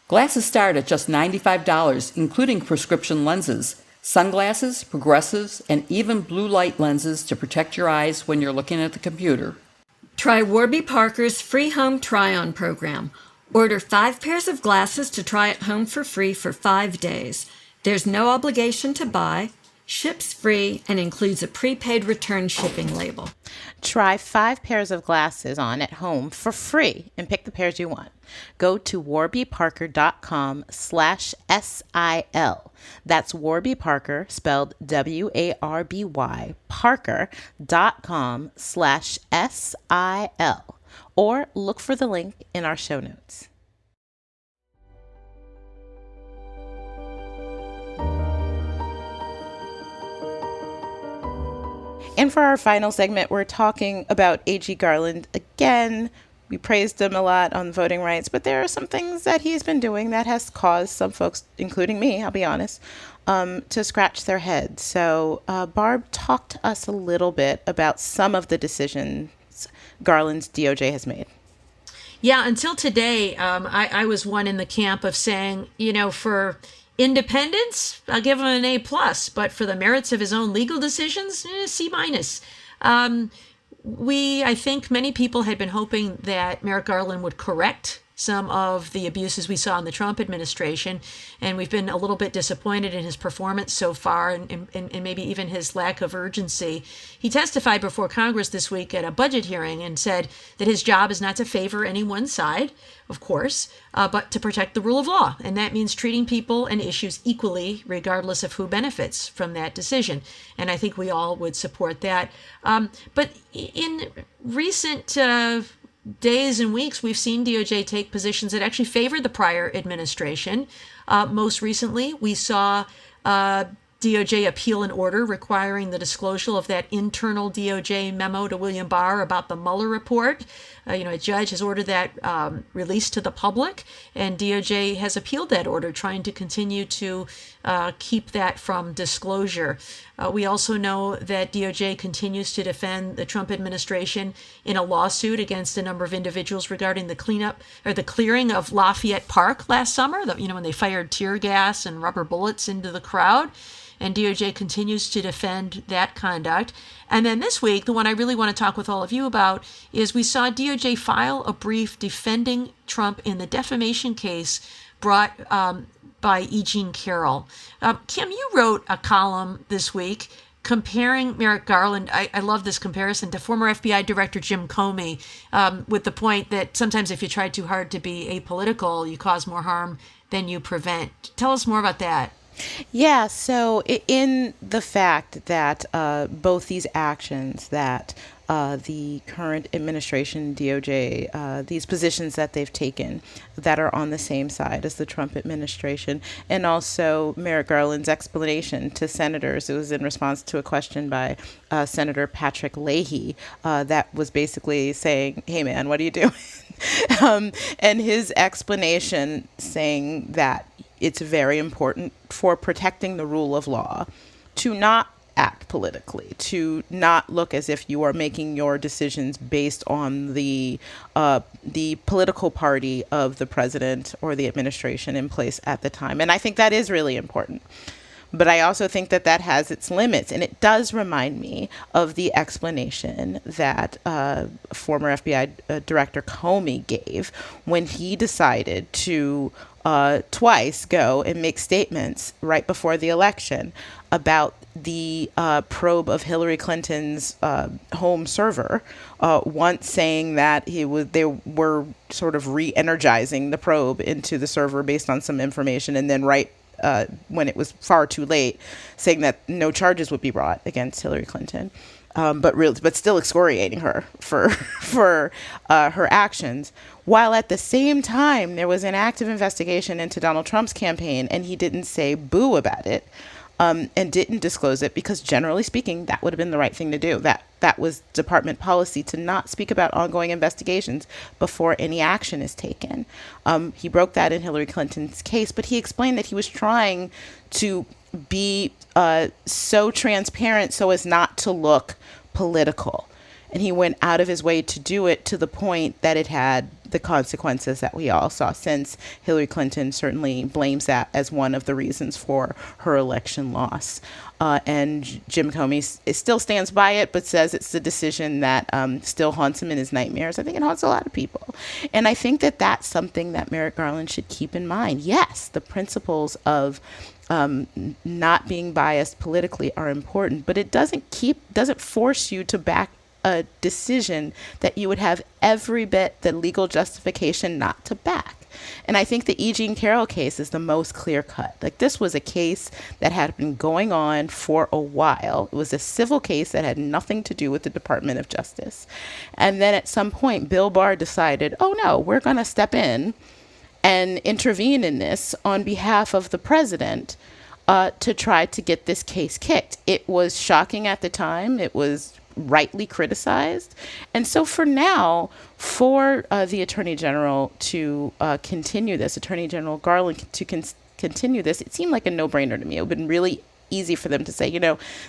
Glasses start at just $95, including prescription lenses, sunglasses, progressives, and even blue light lenses to protect your eyes when you're looking at the computer. Try Warby Parker's free home try-on program. Order 5 pairs of glasses to try at home for free for 5 days. There's no obligation to buy. Ships free and includes a prepaid return shipping label. Try 5 pairs of glasses on at home for free and pick the pairs you want. Go to warbyparker.com/SIL. That's Warby Parker, spelled WARBY, Parker.com/SIL. Or look for the link in our show notes. And for our final segment, we're talking about A.G. Garland again. We praised him a lot on voting rights, but there are some things that he's been doing that has caused some folks, including me, I'll be honest, to scratch their heads. So Barb, talk to us a little bit about some of the decisions Garland's DOJ has made. Yeah, until today, I was one in the camp of saying, for independence, I'll give him an A+, but for the merits of his own legal decisions, C-. I think many people had been hoping that Merrick Garland would correct some of the abuses we saw in the Trump administration, and we've been a little bit disappointed in his performance so far, and maybe even his lack of urgency. He testified before Congress this week at a budget hearing and said that his job is not to favor any one side, of course, but to protect the rule of law. And that means treating people and issues equally, regardless of who benefits from that decision. And I think we all would support that. But in recent days and weeks, we've seen DOJ take positions that actually favor the prior administration. Most recently, we saw DOJ appeal an order requiring the disclosure of that internal DOJ memo to William Barr about the Mueller report. A judge has ordered that released to the public, and DOJ has appealed that order, trying to continue to keep that from disclosure. We also know that DOJ continues to defend the Trump administration in a lawsuit against a number of individuals regarding the clearing of Lafayette Park last summer, when they fired tear gas and rubber bullets into the crowd. And DOJ continues to defend that conduct. And then this week, the one I really want to talk with all of you about is we saw DOJ file a brief defending Trump in the defamation case brought by E. Jean Carroll. Kim, you wrote a column this week comparing Merrick Garland, I love this comparison, to former FBI Director Jim Comey, with the point that sometimes if you try too hard to be apolitical, you cause more harm than you prevent. Tell us more about that. Yeah, so in the fact that both these actions that the current administration, DOJ, these positions that they've taken that are on the same side as the Trump administration, and also Merrick Garland's explanation to senators, it was in response to a question by Senator Patrick Leahy that was basically saying, hey man, what are you doing? And his explanation saying that it's very important for protecting the rule of law to not act politically, to not look as if you are making your decisions based on the political party of the president or the administration in place at the time. And I think that is really important. But I also think that that has its limits. And it does remind me of the explanation that former FBI Director Comey gave when he decided to twice go and make statements right before the election about the probe of Hillary Clinton's home server, once saying that they were sort of re-energizing the probe into the server based on some information, and then when it was far too late, saying that no charges would be brought against Hillary Clinton, but still excoriating her for her actions. While at the same time, there was an active investigation into Donald Trump's campaign, and he didn't say boo about it, and didn't disclose it, because generally speaking, that would have been the right thing to do. That was department policy, to not speak about ongoing investigations before any action is taken. He broke that in Hillary Clinton's case, but he explained that he was trying to be so transparent so as not to look political. And he went out of his way to do it, to the point that it had the consequences that we all saw, since Hillary Clinton certainly blames that as one of the reasons for her election loss. And Jim Comey still stands by it, but says it's the decision that still haunts him in his nightmares. I think it haunts a lot of people. And I think that that's something that Merrick Garland should keep in mind. Yes, the principles of not being biased politically are important, but it doesn't force you to back a decision that you would have every bit the legal justification not to back. And I think the E. Jean Carroll case is the most clear cut. Like, this was a case that had been going on for a while. It was a civil case that had nothing to do with the Department of Justice. And then at some point, Bill Barr decided, oh no, we're going to step in and intervene in this on behalf of the president to try to get this case kicked. It was shocking at the time. It was rightly criticized. And so for now, for the Attorney General to continue this, Attorney General Garland to continue this, it seemed like a no-brainer to me. It would have been really easy for them to say,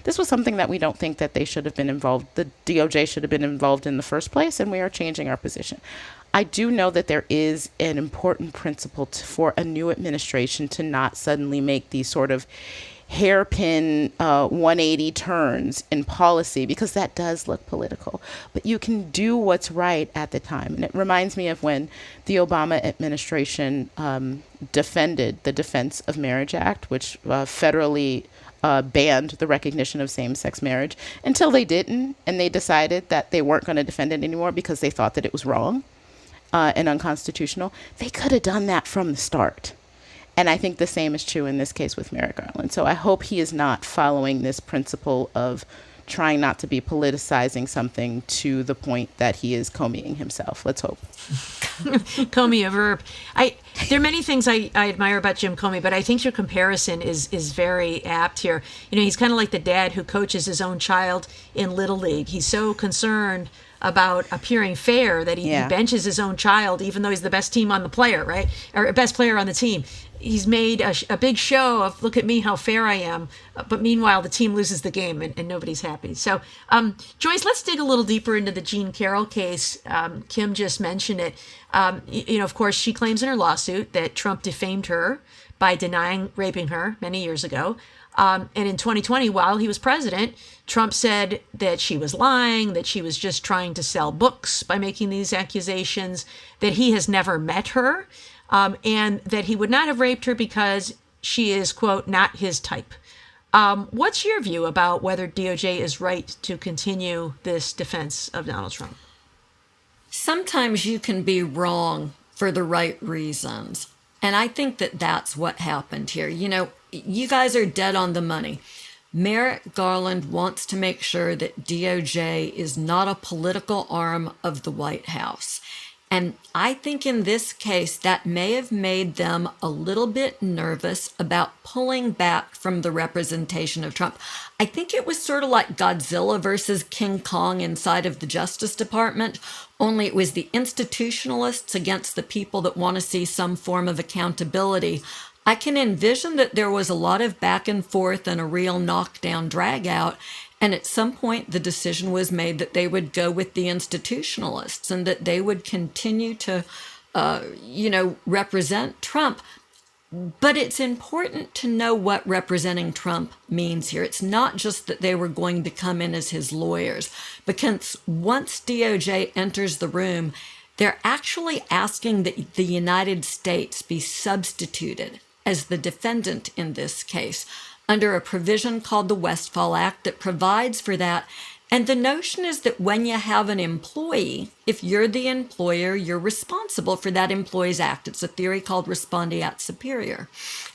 this was something that we don't think that they should have been involved, the DOJ should have been involved in the first place, and we are changing our position. I do know that there is an important principle for a new administration to not suddenly make these sort of hairpin 180 turns in policy, because that does look political. But you can do what's right at the time. And it reminds me of when the Obama administration defended the Defense of Marriage Act, which federally banned the recognition of same-sex marriage, until they didn't, and they decided that they weren't going to defend it anymore because they thought that it was wrong and unconstitutional. They could have done that from the start. And I think the same is true in this case with Merrick Garland. So I hope he is not following this principle of trying not to be politicizing something to the point that he is Comeying himself. Let's hope. Comey, a verb. There are many things I admire about Jim Comey, but I think your comparison is very apt here. He's kind of like the dad who coaches his own child in Little League. He's so concerned about appearing fair that he benches his own child, even though he's the best team on the player, right? Or best player on the team. He's made a big show of, look at me, how fair I am. But meanwhile, the team loses the game and nobody's happy. So, Joyce, let's dig a little deeper into the Jean Carroll case. Kim just mentioned it. Of course, she claims in her lawsuit that Trump defamed her by denying raping her many years ago. And in 2020, while he was president, Trump said that she was lying, that she was just trying to sell books by making these accusations, that he has never met her. And that he would not have raped her because she is, quote, not his type. What's your view about whether DOJ is right to continue this defense of Donald Trump? Sometimes you can be wrong for the right reasons. And I think that that's what happened here. You guys are dead on the money. Merrick Garland wants to make sure that DOJ is not a political arm of the White House. And I think in this case, that may have made them a little bit nervous about pulling back from the representation of Trump. I think it was sort of like Godzilla versus King Kong inside of the Justice Department, only it was the institutionalists against the people that want to see some form of accountability. I can envision that there was a lot of back and forth and a real knockdown, drag out. And at some point, the decision was made that they would go with the institutionalists and that they would continue to, represent Trump. But it's important to know what representing Trump means here. It's not just that they were going to come in as his lawyers, because once DOJ enters the room, they're actually asking that the United States be substituted as the defendant in this case, under a provision called the Westfall Act that provides for that. And the notion is that when you have an employee, if you're the employer, you're responsible for that employee's act. It's a theory called respondeat superior.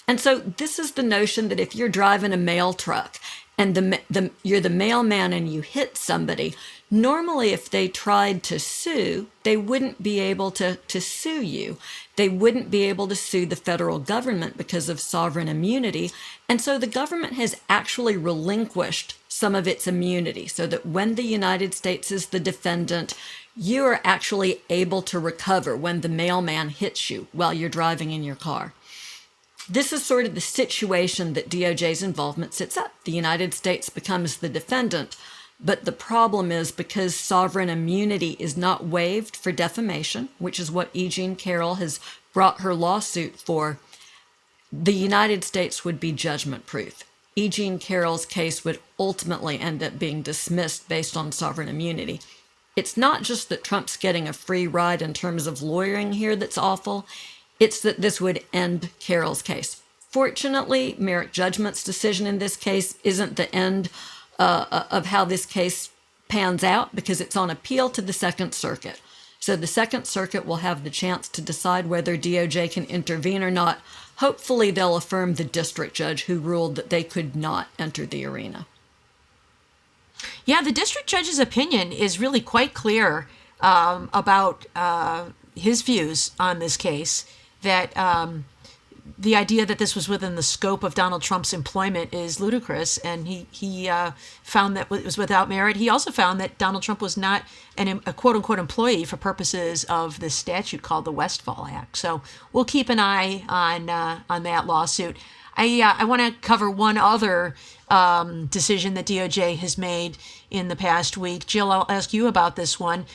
And so this is the notion that if you're driving a mail truck and you're the mailman and you hit somebody, normally if they tried to sue, they wouldn't be able to sue you. They wouldn't be able to sue the federal government because of sovereign immunity. And so the government has actually relinquished some of its immunity so that when the United States is the defendant, you are actually able to recover when the mailman hits you while you're driving in your car. This is sort of the situation that DOJ's involvement sets up. The United States becomes the defendant, but the problem is because sovereign immunity is not waived for defamation, which is what E. Jean Carroll has brought her lawsuit for, the United States would be judgment-proof. E. Jean Carroll's case would ultimately end up being dismissed based on sovereign immunity. It's not just that Trump's getting a free ride in terms of lawyering here that's awful. It's that this would end Carroll's case. Fortunately, Merrick Judgment's decision in this case isn't the end of how this case pans out because it's on appeal to the Second Circuit. So the Second Circuit will have the chance to decide whether DOJ can intervene or not. Hopefully they'll affirm the district judge who ruled that they could not enter the arena. Yeah, the district judge's opinion is really quite clear about his views on this case, that the idea that this was within the scope of Donald Trump's employment is ludicrous, and he found that it was without merit. He also found that Donald Trump was not a quote-unquote employee for purposes of this statute called the Westfall Act. So we'll keep an eye on that lawsuit. I want to cover one other decision that DOJ has made in the past week. Jill, I'll ask you about this one.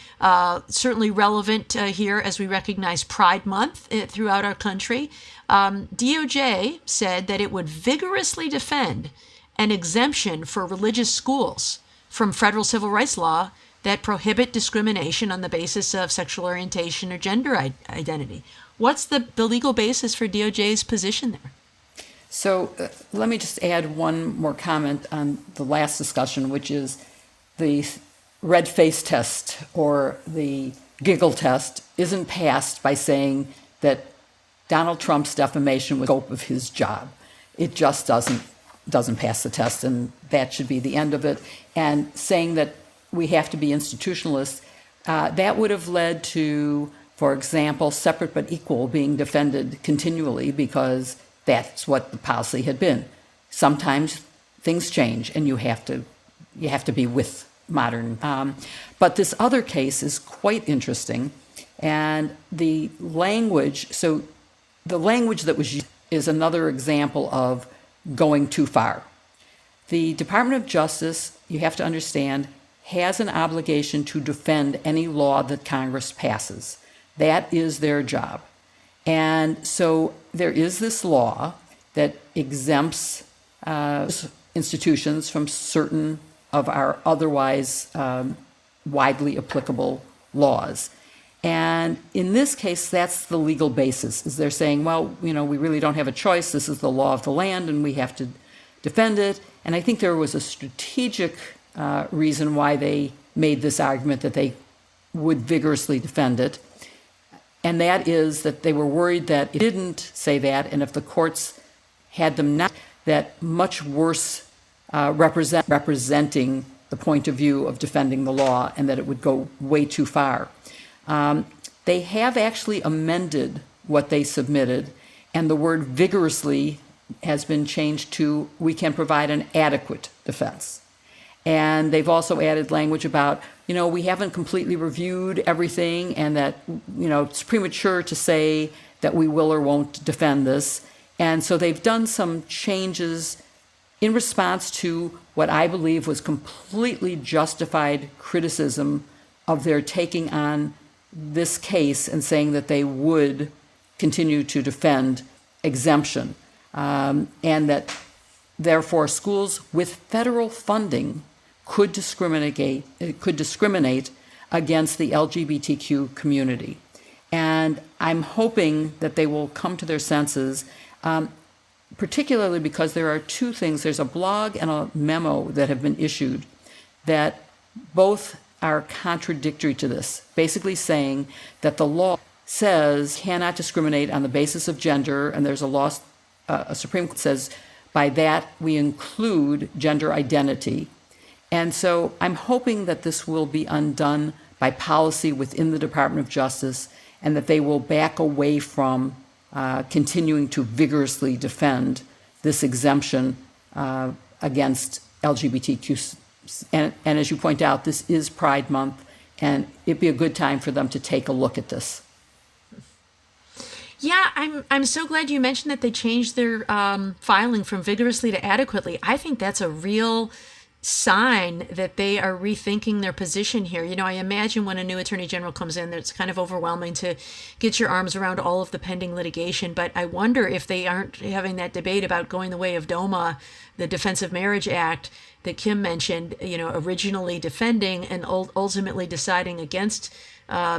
Certainly relevant here as we recognize Pride Month throughout our country. DOJ said that it would vigorously defend an exemption for religious schools from federal civil rights law that prohibit discrimination on the basis of sexual orientation or gender identity. What's the legal basis for DOJ's position there? So let me just add one more comment on the last discussion, which is the red face test or the giggle test isn't passed by saying that Donald Trump's defamation was the scope of his job. It just doesn't pass the test, and that should be the end of it. And saying that we have to be institutionalists, that would have led to, for example, separate but equal being defended continually because that's what the policy had been. Sometimes things change, and you have to be with modern. But this other case is quite interesting, and the language that was used is another example of going too far. The Department of Justice, you have to understand, has an obligation to defend any law that Congress passes. That is their job. And so there is this law that exempts institutions from certain of our otherwise widely applicable laws. And in this case, that's the legal basis, is they're saying, well, we really don't have a choice. This is the law of the land, and we have to defend it. And I think there was a strategic reason why they made this argument that they would vigorously defend it. And that is that they were worried that it didn't say that, and if the courts had them not, that much worse representing the point of view of defending the law, and that it would go way too far. They have actually amended what they submitted, and the word vigorously has been changed to we can provide an adequate defense. And they've also added language about, we haven't completely reviewed everything, and that, it's premature to say that we will or won't defend this. And so they've done some changes in response to what I believe was completely justified criticism of their taking on this case and saying that they would continue to defend exemption, and that therefore schools with federal funding could discriminate against the LGBTQ community. And I'm hoping that they will come to their senses, particularly because there are two things. There's a blog and a memo that have been issued that both are contradictory to this, basically saying that the law says cannot discriminate on the basis of gender, and there's a Supreme Court says by that we include gender identity. And so I'm hoping that this will be undone by policy within the Department of Justice, and that they will back away from continuing to vigorously defend this exemption against LGBTQ. And as you point out, this is Pride Month, and it'd be a good time for them to take a look at this. Yeah, I'm so glad you mentioned that they changed their filing from vigorously to adequately. I think that's a real sign that they are rethinking their position here. I imagine when a new attorney general comes in, it's kind of overwhelming to get your arms around all of the pending litigation. But I wonder if they aren't having that debate about going the way of DOMA, the Defense of Marriage Act that Kim mentioned, originally defending and ultimately deciding against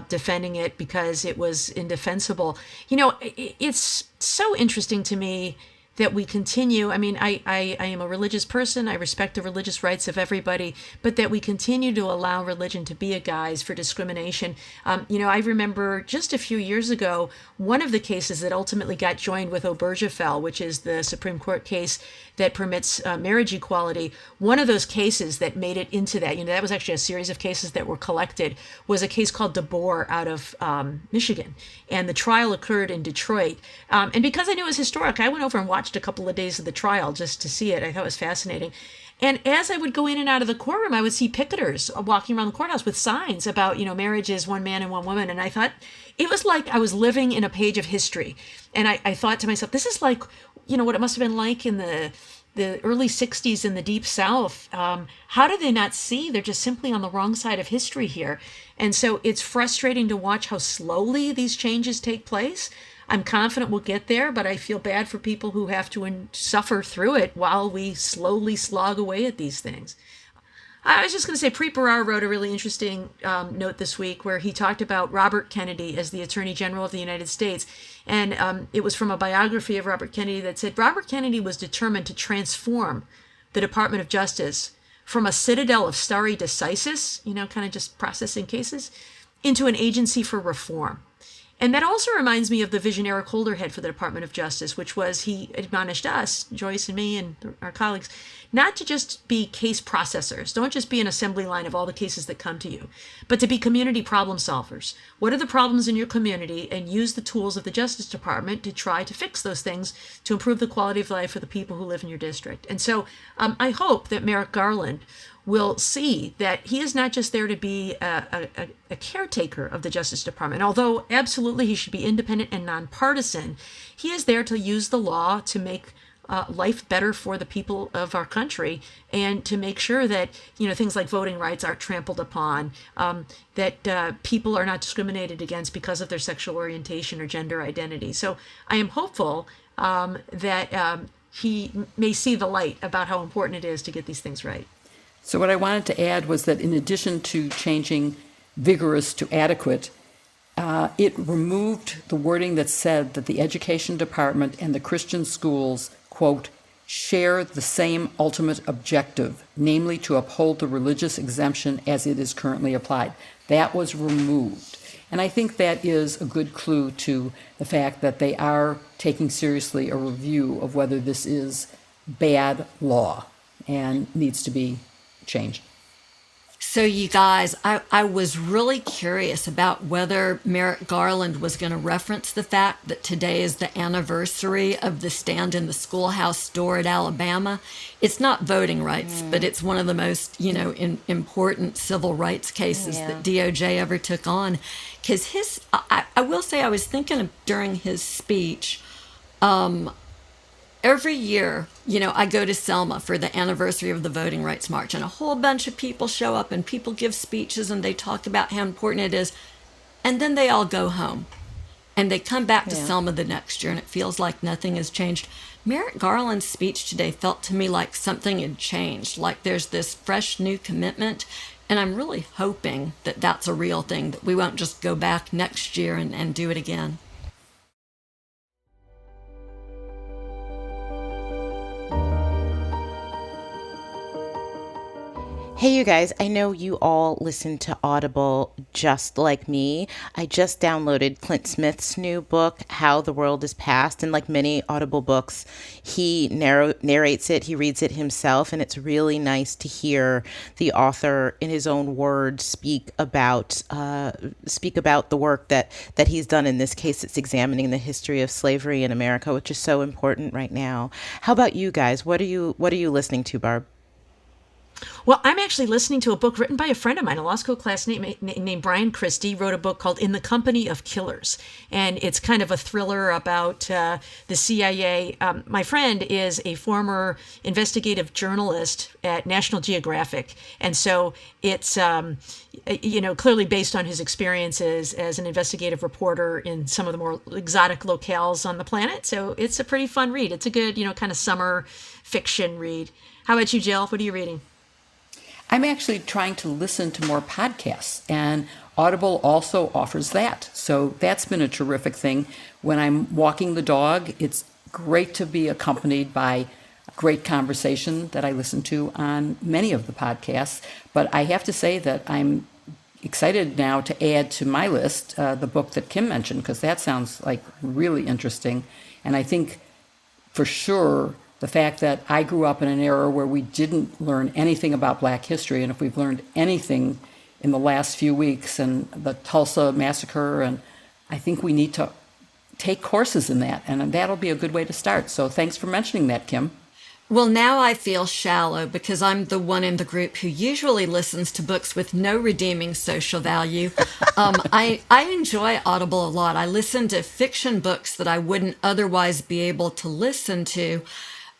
defending it because it was indefensible. It's so interesting to me that we continue. I mean, I am a religious person. I respect the religious rights of everybody, but that we continue to allow religion to be a guise for discrimination. I remember just a few years ago, one of the cases that ultimately got joined with Obergefell, which is the Supreme Court case that permits marriage equality. One of those cases that made it into that, that was actually a series of cases that were collected, was a case called DeBoer out of Michigan. And the trial occurred in Detroit. And because I knew it was historic, I went over and watched a couple of days of the trial just to see it. I thought it was fascinating. And as I would go in and out of the courtroom, I would see picketers walking around the courthouse with signs about, marriage is one man and one woman. And I thought it was like I was living in a page of history. And I thought to myself, this is like, what it must have been like in the early 60s in the Deep South. How do they not see? They're just simply on the wrong side of history here. And so it's frustrating to watch how slowly these changes take place. I'm confident we'll get there, but I feel bad for people who have to suffer through it while we slowly slog away at these things. I was just going to say, Preet Bharara wrote a really interesting note this week where he talked about Robert Kennedy as the Attorney General of the United States. And it was from a biography of Robert Kennedy that said, Robert Kennedy was determined to transform the Department of Justice from a citadel of stare decisis, kind of just processing cases, into an agency for reform. And that also reminds me of the vision Eric Holder had for the Department of Justice, which was he admonished us, Joyce and me and our colleagues, not to just be case processors. Don't just be an assembly line of all the cases that come to you, but to be community problem solvers. What are the problems in your community? And use the tools of the Justice Department to try to fix those things to improve the quality of life for the people who live in your district. And so I hope that Merrick Garland will see that he is not just there to be a caretaker of the Justice Department. Although absolutely he should be independent and nonpartisan, he is there to use the law to make life better for the people of our country and to make sure that things like voting rights aren't trampled upon, that people are not discriminated against because of their sexual orientation or gender identity. So I am hopeful that he may see the light about how important it is to get these things right. So what I wanted to add was that in addition to changing vigorous to adequate, it removed the wording that said that the Education Department and the Christian schools, quote, share the same ultimate objective, namely to uphold the religious exemption as it is currently applied. That was removed. And I think that is a good clue to the fact that they are taking seriously a review of whether this is bad law and needs to be changed. So you guys, I was really curious about whether Merrick Garland was going to reference the fact that today is the anniversary of the stand in the schoolhouse door at Alabama. It's not voting rights, but it's one of the most, important civil rights cases that DOJ ever took on. Because I will say, I was thinking during his speech, every year, I go to Selma for the anniversary of the Voting Rights March, and a whole bunch of people show up and people give speeches and they talk about how important it is. And then they all go home and they come back to Selma the next year and it feels like nothing has changed. Merrick Garland's speech today felt to me like something had changed, like there's this fresh new commitment. And I'm really hoping that that's a real thing, that we won't just go back next year and do it again. Hey, you guys, I know you all listen to Audible just like me. I just downloaded Clint Smith's new book, How the World is Past. And like many Audible books, he narrates it, he reads it himself. And it's really nice to hear the author in his own words speak about the work that he's done. In this case, it's examining the history of slavery in America, which is so important right now. How about you guys? What are you listening to, Barb? Well, I'm actually listening to a book written by a friend of mine, a law school classmate named Brian Christie, wrote a book called In the Company of Killers. And it's kind of a thriller about the CIA. My friend is a former investigative journalist at National Geographic. And so it's, clearly based on his experiences as an investigative reporter in some of the more exotic locales on the planet. So it's a pretty fun read. It's a good, kind of summer fiction read. How about you, Jill? What are you reading? I'm actually trying to listen to more podcasts, and Audible also offers that. So that's been a terrific thing. When I'm walking the dog, it's great to be accompanied by a great conversation that I listen to on many of the podcasts. But I have to say that I'm excited now to add to my list the book that Kim mentioned, because that sounds like really interesting. And I think for sure the fact that I grew up in an era where we didn't learn anything about Black history, and if we've learned anything in the last few weeks and the Tulsa massacre, and I think we need to take courses in that, and that'll be a good way to start. So thanks for mentioning that, Kim. Well, now I feel shallow because I'm the one in the group who usually listens to books with no redeeming social value. I enjoy Audible a lot. I listen to fiction books that I wouldn't otherwise be able to listen to.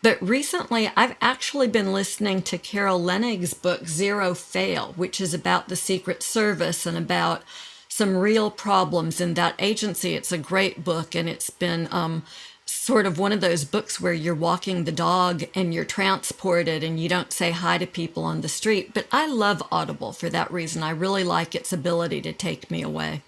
But recently, I've actually been listening to Carol Lenig's book, Zero Fail, which is about the Secret Service and about some real problems in that agency. It's a great book, and it's been sort of one of those books where you're walking the dog and you're transported and you don't say hi to people on the street. But I love Audible for that reason. I really like its ability to take me away.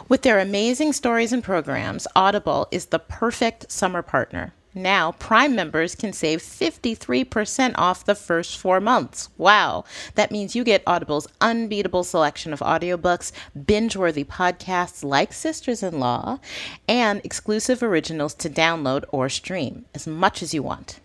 With their amazing stories and programs, Audible is the perfect summer partner. Now, Prime members can save 53% off the first 4 months. Wow. That means you get Audible's unbeatable selection of audiobooks, binge-worthy podcasts like Sisters-in-Law, and exclusive originals to download or stream as much as you want.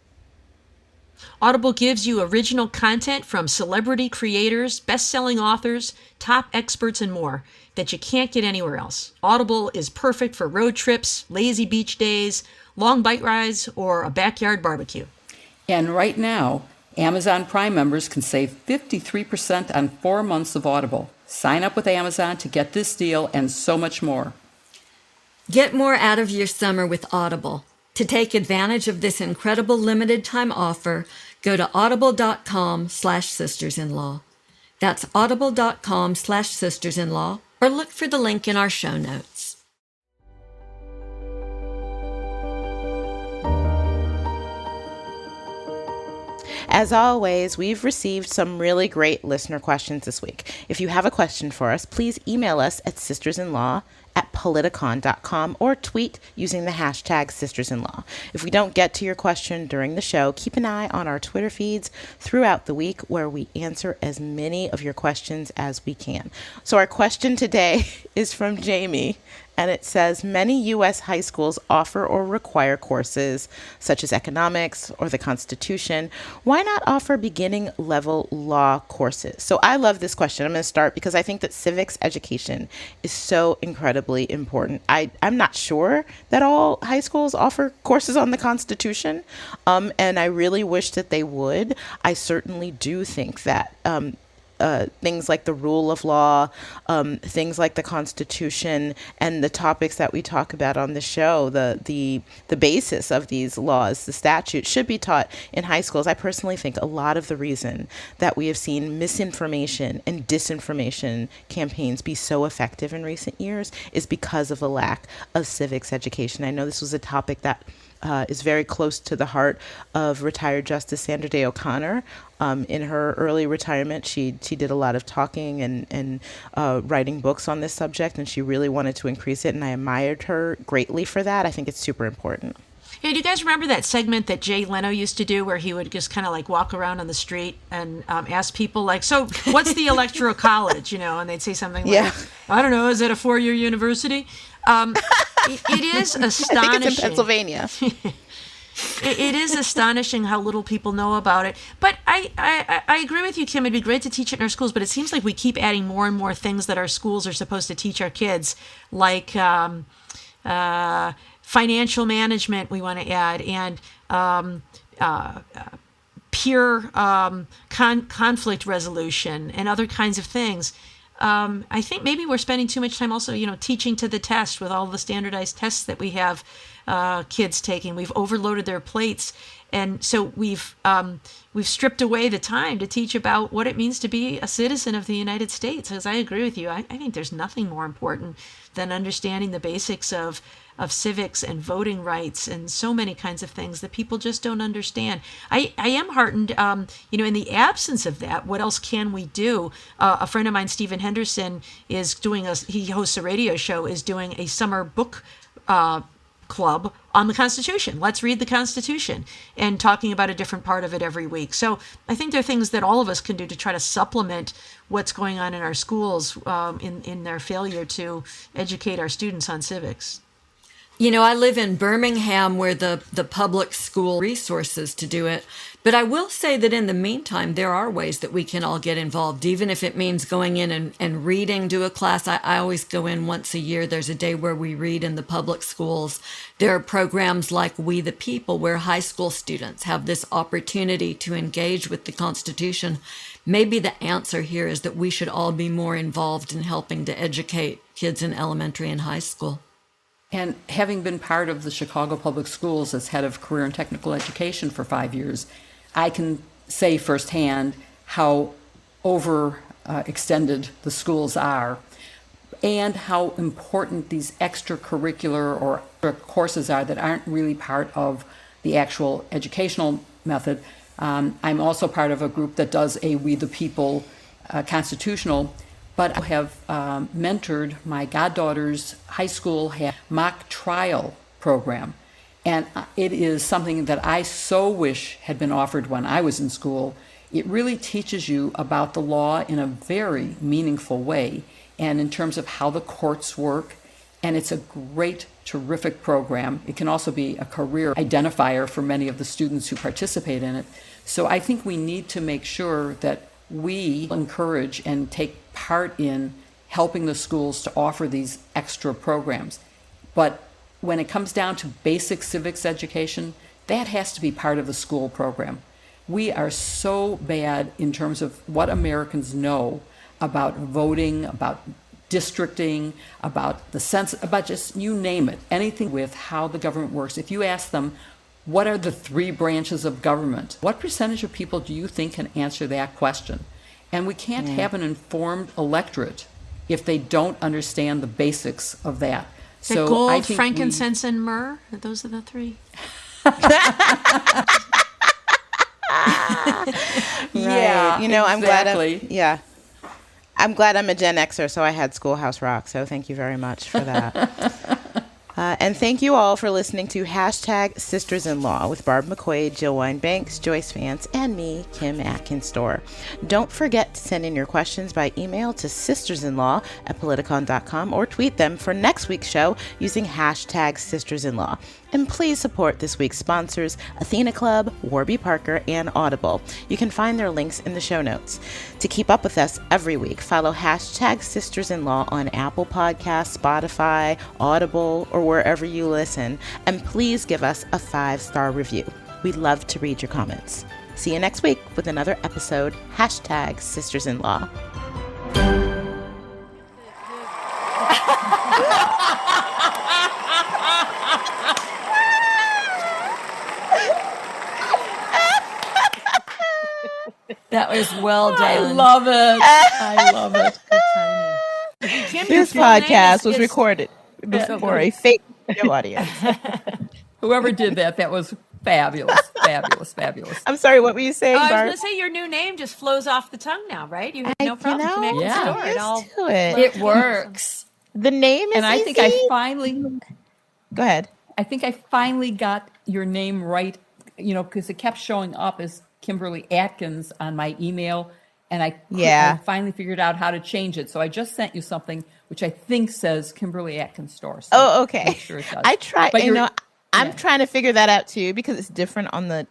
Audible gives you original content from celebrity creators, best-selling authors, top experts, and more that you can't get anywhere else. Audible is perfect for road trips, lazy beach days, long bike rides, or a backyard barbecue. And right now, Amazon Prime members can save 53% on 4 months of Audible. Sign up with Amazon to get this deal and so much more. Get more out of your summer with Audible. To take advantage of this incredible limited time offer, go to audible.com/sistersinlaw. That's audible.com/sistersinlaw, or look for the link in our show notes. As always, we've received some really great listener questions this week. If you have a question for us, please email us at sistersinlaw@politicon.com or tweet using the hashtag sistersinlaw. If we don't get to your question during the show, keep an eye on our Twitter feeds throughout the week where we answer as many of your questions as we can. So our question today is from Jamie. And it says, many U.S. high schools offer or require courses such as economics or the Constitution. Why not offer beginning level law courses? So I love this question. I'm going to start because I think that civics education is so incredibly important. I'm not sure that all high schools offer courses on the Constitution, and I really wish that they would. I certainly do think that things like the rule of law, things like the Constitution, and the topics that we talk about on the show, the basis of these laws, the statute, should be taught in high schools. I personally think a lot of the reason that we have seen misinformation and disinformation campaigns be so effective in recent years is because of a lack of civics education. I know this was a topic that is very close to the heart of retired Justice Sandra Day O'Connor. In her early retirement, she did a lot of talking and writing books on this subject, and she really wanted to increase it, and I admired her greatly for that. I think it's super important. Hey, do you guys remember that segment that Jay Leno used to do where he would just kind of like walk around on the street and ask people like, so what's the electoral college, and they'd say something like, I don't know, is it a 4-year university? It is astonishing. I think it's in Pennsylvania. It is astonishing how little people know about it. But I agree with you, Kim. It'd be great to teach it in our schools, but it seems like we keep adding more and more things that our schools are supposed to teach our kids, like financial management we want to add, and peer conflict resolution and other kinds of things. I think maybe we're spending too much time also, teaching to the test with all the standardized tests that we have kids taking. We've overloaded their plates. And so we've stripped away the time to teach about what it means to be a citizen of the United States. As I agree with you, I think there's nothing more important than understanding the basics of civics and voting rights and so many kinds of things that people just don't understand. I am heartened, in the absence of that, what else can we do? A friend of mine, Stephen Henderson, is he hosts a radio show, is doing a summer book club on the Constitution. Let's read the Constitution, and talking about a different part of it every week. So I think there are things that all of us can do to try to supplement what's going on in our schools in their failure to educate our students on civics. You know, I live in Birmingham where the public school resources to do it. But I will say that in the meantime, there are ways that we can all get involved, even if it means going in and reading, do a class. I always go in once a year. There's a day where we read in the public schools. There are programs like We the People, where high school students have this opportunity to engage with the Constitution. Maybe the answer here is that we should all be more involved in helping to educate kids in elementary and high school. And having been part of the Chicago Public Schools as head of career and technical education for 5 years, I can say firsthand how overextended the schools are and how important these extracurricular or courses are that aren't really part of the actual educational method. I'm also part of a group that does a We the People constitutional, but I have mentored my goddaughter's high school mock trial program. And it is something that I so wish had been offered when I was in school. It really teaches you about the law in a very meaningful way and in terms of how the courts work. And it's a great, terrific program. It can also be a career identifier for many of the students who participate in it. So I think we need to make sure that we encourage and take part in helping the schools to offer these extra programs. But when it comes down to basic civics education, that has to be part of the school program. We are so bad in terms of what Americans know about voting, about districting, about the sense, about just, you name it, anything with how the government works. If you ask them, what are the 3 branches of government? What percentage of people do you think can answer that question? And we can't have an informed electorate if they don't understand the basics of that. The gold, frankincense, and myrrh, those are the 3. Yeah, you know, exactly. I'm glad I'm a Gen Xer, so I had Schoolhouse Rock. So thank you very much for that. And thank you all for listening to #Sisters-in-Law with Barb McQuaid, Jill Wine-Banks, Joyce Vance, and me, Kim Atkins-Storr. Don't forget to send in your questions by email to sistersinlaw@politicon.com or tweet them for next week's show using #Sisters-in-Law. And please support this week's sponsors, Athena Club, Warby Parker, and Audible. You can find their links in the show notes. To keep up with us every week, follow #Sisters-in-Law on Apple Podcasts, Spotify, Audible, or wherever you listen. And please give us a 5-star review. We'd love to read your comments. See you next week with another episode, #Sisters-in-Law. That was well done. I love it. I love it. Good timing. Kim, This your full name podcast was is- recorded before a fake radio audience. Whoever did that was fabulous, fabulous, fabulous. I'm sorry, what were you saying, I was Barb? going to say your new name just flows off the tongue now, right? You have no problem. You know, Kim Yeah. Atkins-Storr. I'm It all used to it. It works. The name is And I easy. think I finally got your name right, you know, because it kept showing up as Kimberly Atkins on my email, and I finally figured out how to change it. So I just sent you something which I think says Kimberly Atkins-Storr. So Oh, okay. make sure it does. I try, But you know, you're- I'm yeah. trying to figure that out too because it's different on the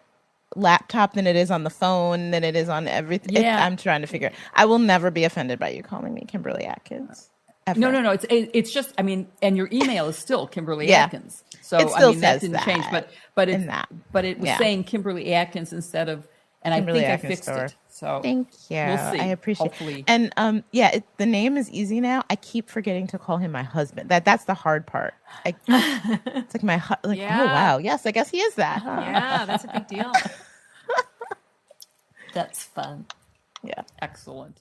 laptop than it is on the phone than it is on everything. Yeah. I'm trying to figure. I will never be offended by you calling me Kimberly Atkins. Ever. No. It's just, I mean, and your email is still Kimberly Yeah. Atkins. So It still I mean, that says didn't that change, but in that. it was Yeah. saying Kimberly Atkins instead of, and Kimberly I think I fixed Atkins-Storr. it. So Thank you. We'll see. I appreciate Hopefully. it. And the name is easy now. I keep forgetting to call him my husband. That's the hard part. It's like oh Yeah. wow, yes, I guess he is that. Huh? Yeah, that's a big deal. That's fun. Yeah. Excellent.